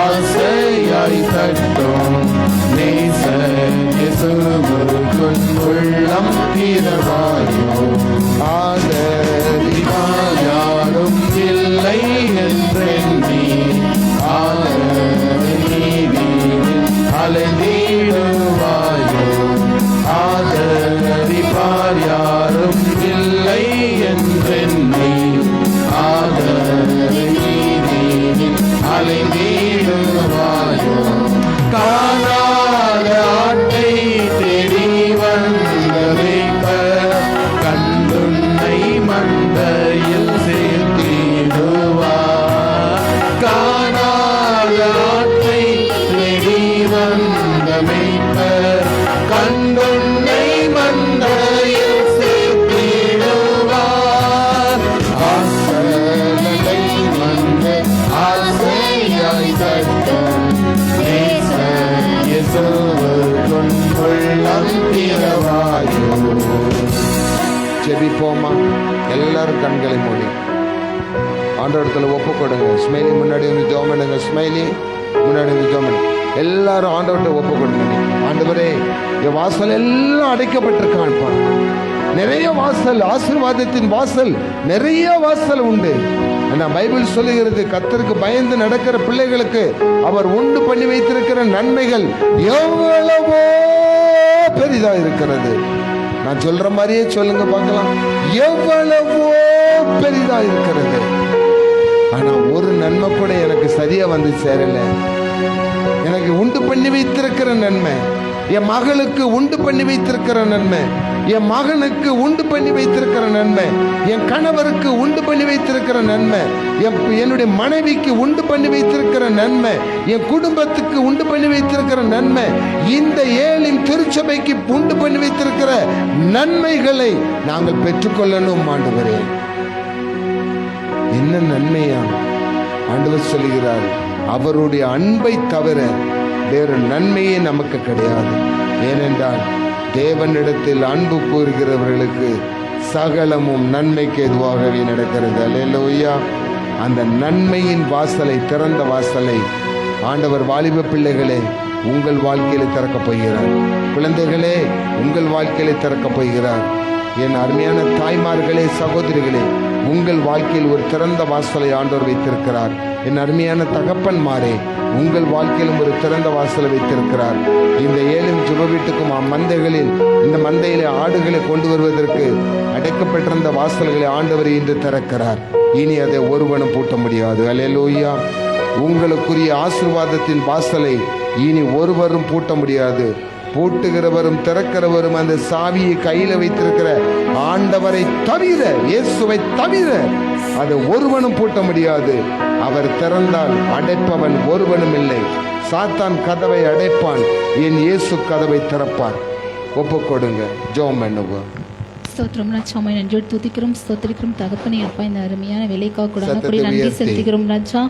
ஆசையாய் தட்டும் நேசர் இயேசுவுக்குள் உள்ளம் திறவாயோ. ஆதரிப்பார் யாரும் இல்லை என்றெண்ணி அலைந்திடுவாயோ. ஆதரிப்பார் யாரும் இல்லை என்றெண்ணி அலைந்திடுவாயோ. காணாத ஆட்டை தேடி வந்த மேய்ப்பர் கண்டுன்னை மந்தையில் சேர்த்திடுவார். காணாத ஆட்டை தேடி வந்த மேய்ப்பர் கண்டுன்னை மந்தையில் சேர்த்திடுவார். ஆசலை வந்து ஆசையாய் தட்டும் உள்ளம் திறவாயோ. ஜெபிப்போமா? எல்லாரும் கண்களை மூடி ஆண்டவரத்தில் ஒப்பு கொடுங்க. ஸ்மைலி முன்னாடி வந்து ஜெபம் பண்ணுங்க. ஸ்மைலி முன்னாடி வந்து ஜெபம் பண்ணுங்க. எல்லாரும் ஆண்டவர்கிட்ட ஒப்பு கொடுங்க. ஆண்டவரே, என் வாசல் எல்லாம் அடைக்கப்பட்டிருக்கான்ப்பா. நிறைய வாசல், ஆசீர்வாதத்தின் வாசல் நிறைய வாசல் உண்டு. ஆனால் பைபிள் சொல்லுகிறது, கர்த்தருக்கு பயந்து நடக்கிற பிள்ளைகளுக்கு அவர் உண்டு பண்ணி வைத்திருக்கிற நன்மைகள் எவ்வளவோ பெரிதா இருக்கிறது. நான் சொல்ற மாதிரியே சொல்லுங்க பார்க்கலாம். எவ்வளவோ பெரிதா இருக்கிறது. ஆனா ஒரு நன்மை கூட எனக்கு சரியா வந்து சேரல. எனக்கு உண்டு பண்ணி வைத்திருக்கிற நன்மை என் மகளுக்கு உண்டு பண்ணி வைத்திருக்கிற நன்மை, என் மகனுக்கு உண்டு பண்ணி வைத்திருக்கிற நன்மை, என் கணவருக்கு உண்டு பண்ணி வைத்திருக்கிற நன்மை, என்னுடைய மனைவிக்கு உண்டு பண்ணி வைத்திருக்கிற நன்மை, என் குடும்பத்துக்கு உண்டு பண்ணி வைத்திருக்கிற நன்மை, இந்த ஏலிம் திருச்சபைக்கு உண்டு பண்ணி வைத்திருக்கிற நன்மைகளை நாங்கள் பெற்றுக்கொள்ளணும் ஆண்டவரே. என்ன நன்மையா ஆண்டவர் சொல்லுகிறார், அவருடைய அன்பை தவிர வேறு நன்மையே நமக்கு கிடையாது. ஏனென்றால் தேவனிடத்தில் அன்பு கூறுகிறவர்களுக்கு சகலமும் நன்மைக்கு எதுவாகவே நடக்கிறது. அல்லேலூயா. அந்த நன்மையின் வாசலை, திறந்த வாசலை ஆண்டவர் வாலிப பிள்ளைகளே உங்கள் வாழ்க்கையில திறக்கப் போகிறார். குழந்தைகளே உங்கள் வாழ்க்கையில திறக்கப் போகிறார். என் அருமையான தாய்மார்களே, சகோதரிகளே, உங்கள் வாழ்க்கையில் ஒரு திறந்த வாசலை ஆண்டவர் வைத்திருக்கிறார். என் அருமையான தகப்பன்மாரே, உங்கள் வாழ்க்கையிலும் ஒரு திறந்த வாசலை வைத்திருக்கிறார். இந்த ஏழும் ஜெப வீட்டுக்கும் மந்தைகளில், இந்த மந்தையிலே ஆடுகளை கொண்டு வருவதற்கு அடைக்கப்பட்டிருந்த வாசல்களை ஆண்டவர் இன்று திறக்கிறார். இனி அதை ஒருவனும் பூட்ட முடியாது. அல்லேலூயா. உங்களுக்குரிய ஆசீர்வாதத்தின் வாசலை இனி ஒருவரும் பூட்ட முடியாது. பூட்டுகிறவரும் திறக்கிறவரும் அந்த சாவியை கையில வைத்திருக்கிற ஆண்டவரை தவிர, இயேசுவை தவிர அதை ஒருவனும் பூட்ட முடியாது. அவர் திறந்தால் அடைப்பவன் ஒருவனும் இல்லை. சாத்தான் கதவை அடைப்பான், என் இயேசு கதவை திறப்பார். ஒப்புக்கொடுங்க, ஜெபம் பண்ணுவோம். ஸ்தோத்திரம் ராஜா, நன்றி துதிக்கிறோம், ஸ்தோத்திரிக்கிறோம் தகப்பனே. அப்பா இந்த அருமையான வேலைக்காக கூட நன்றி செலுத்துகிறோம் ராஜா.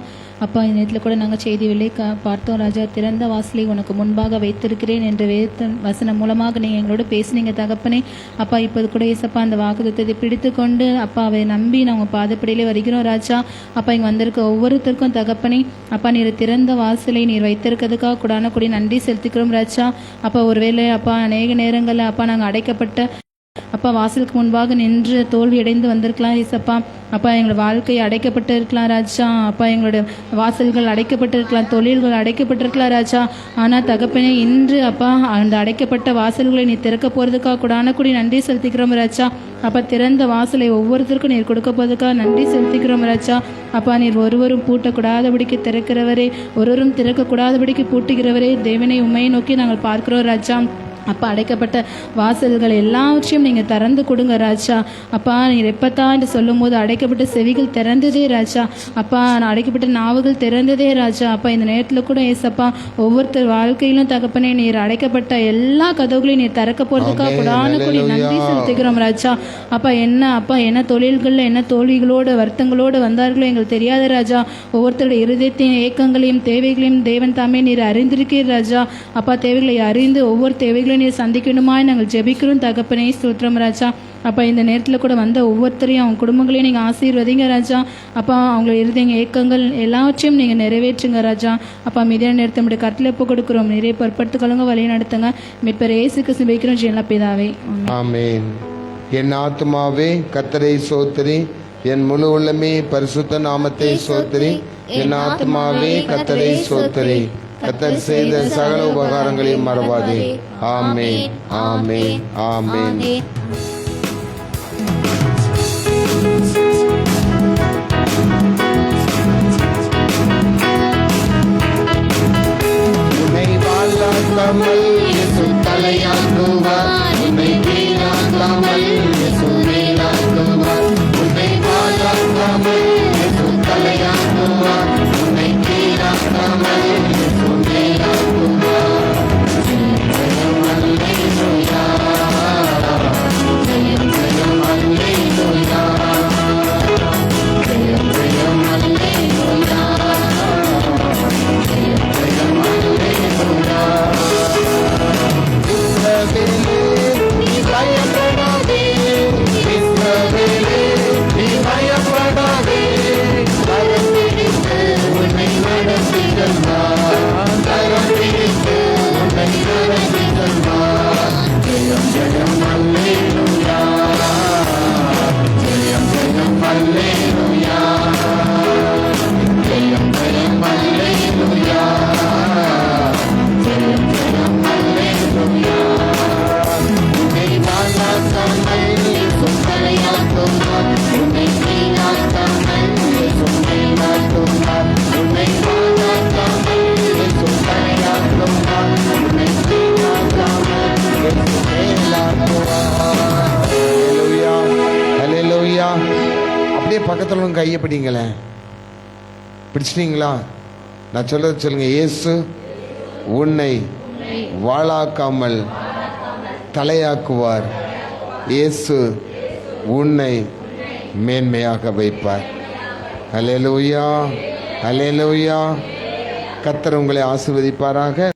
அப்பா இந்த நேரத்தில் கூட நாங்கள் செய்தி வேலைக்கு பார்த்தோம் ராஜா. திறந்த வாசலை உனக்கு முன்பாக வைத்திருக்கிறேன் என்ற வசனம் மூலமாக நீங்கள் எங்களோட பேசுனீங்க தகப்பனே. அப்பா இப்போது கூட ஏசப்பா அந்த வாக்குத்தத்தை பிடித்து கொண்டு அப்பா அவை நம்பி நாங்கள் பாதப்படியிலே வருகிறோம் ராஜா. அப்பா இங்கே வந்திருக்க ஒவ்வொருத்தருக்கும் தகப்பனே, அப்பா நீர் திறந்த வாசலை நீர் வைத்திருக்கிறதுக்காக கூடான கூடி நன்றி செலுத்திக்கிறோம் ராஜா. அப்பா ஒருவேளை அப்பா அநேக நேரங்களில் அப்பா நாங்கள் அடைக்கப்பட்ட அப்பா வாசலுக்கு முன்பாக நின்று தோல்வி அடைந்து வந்திருக்கலாம் ஏசப்பா. அப்பா எங்களோட வாழ்க்கை அடைக்கப்பட்டு இருக்கலாம் ராஜா. அப்பா எங்களோட வாசல்கள் அடைக்கப்பட்டிருக்கலாம், தொழில்கள் அடைக்கப்பட்டிருக்கலாம் ராஜா. ஆனால் தகப்பனே இன்று அப்பா அந்த அடைக்கப்பட்ட வாசல்களை நீ திறக்க போகிறதுக்காக கூடான கூடி நன்றி செலுத்திக்கிறோம் ராஜா. அப்பா திறந்த வாசலை ஒவ்வொருத்தருக்கும் நீர் கொடுக்க போகிறதுக்காக நன்றி செலுத்திக்கிறோம் ராஜா. அப்பா நீர் ஒருவரும் பூட்டக்கூடாதபடிக்கு திறக்கிறவரே, ஒருவரும் திறக்கக்கூடாதபடிக்கு பூட்டுகிறவரே தேவனை உண்மையை நோக்கி நாங்கள் பார்க்கிறோம் ராஜா. அப்பா அடைக்கப்பட்ட வாசல்கள் எல்லாவற்றையும் நீங்கள் திறந்து கொடுங்க ராஜா. அப்பா நீர் எப்பத்தான் என்று சொல்லும் போது அடைக்கப்பட்ட செவிகள் திறந்ததே ராஜா. அப்பா அடைக்கப்பட்ட நாவுகள் திறந்ததே ராஜா. அப்பா இந்த நேரத்தில் கூட ஏசப்பா ஒவ்வொருத்தர் வாழ்க்கையிலும் தகப்பனே நீர் அடைக்கப்பட்ட எல்லா கதவுகளையும் நீர் திறக்க போகிறதுக்காக கூடான கூடி நன்றி செலுத்துகிறோம் ராஜா. அப்பா என்ன தொழில்களில் என்ன தோல்விகளோடு வருத்தங்களோடு வந்தார்களோ எங்களுக்கு தெரியாத ராஜா. ஒவ்வொருத்தருடைய இருதயத்தின் ஏக்கங்களையும் தேவைகளையும் தேவன் தாமே நீர் அறிந்திருக்கிறீர் ராஜா. அப்பா தேவைகளை அறிந்து ஒவ்வொரு தேவைகளையும் நீர் சந்திக்கணுமாய் நாங்கள் ஜெபிக்கிறோம் தகப்பனே. ஸ்தோத்திரம் ராஜா. அப்பா இந்த நேரத்தில் கூட வந்த ஒவ்வொருத்தரையும் அவங்க குடும்பங்களையும் நீங்கள் ஆசீர்வதிங்க ராஜா. அப்பா அவங்கள இருதயங்க ஏக்கங்கள் எல்லாவற்றையும் நீங்கள் நிறைவேற்றுங்க ராஜா. அப்பா மீதியான நேரத்தை நம்முடைய கருத்தில் ஒப்பு கொடுக்குறோம். நிறைய பொறுப்படுத்துக்கொள்ளுங்க, வழியை நடத்துங்க. மீட்பர் இயேசுக்கு சுபிக்கிறோம் ஜெயலா பிதாவே. ஆமென். என் ஆத்துமாவே கர்த்தரை சோத்திரி, என் முழு உள்ளமே பரிசுத்த நாமத்தை சோத்திரி. என் ஆத்துமாவே கர்த்தரை சோத்திரி, கர்த்தர் செய்த சகல உபகாரங்களையும் மறவாதே. ஆமென், ஆமென், ஆமென். உன்னை வாழாக்காமல் இயேசு தலையாக்குவார், உன்னை வீணாக்காமல் இயேசு மேலாக்குவார். உன்னை வாழாக்காமல் இயேசு தலையாக்குவார், உன்னை வீணாக்காமல் இயேசு மேலாக்குவார். அல்லேலூயா, பக்கத்தில் கையை பிடிங்களேன். பிடிச்சிட்டீங்களா? நான் சொல்றது சொல்லுங்க. இயேசு உன்னை வாளாக்காமல் தலையாக்குவார். இயேசு உன்னை மேன்மையாக வைப்பார். அல்லேலூயா, அல்லேலூயா. கர்த்தர் உங்களை ஆசீர்வதிப்பாராக.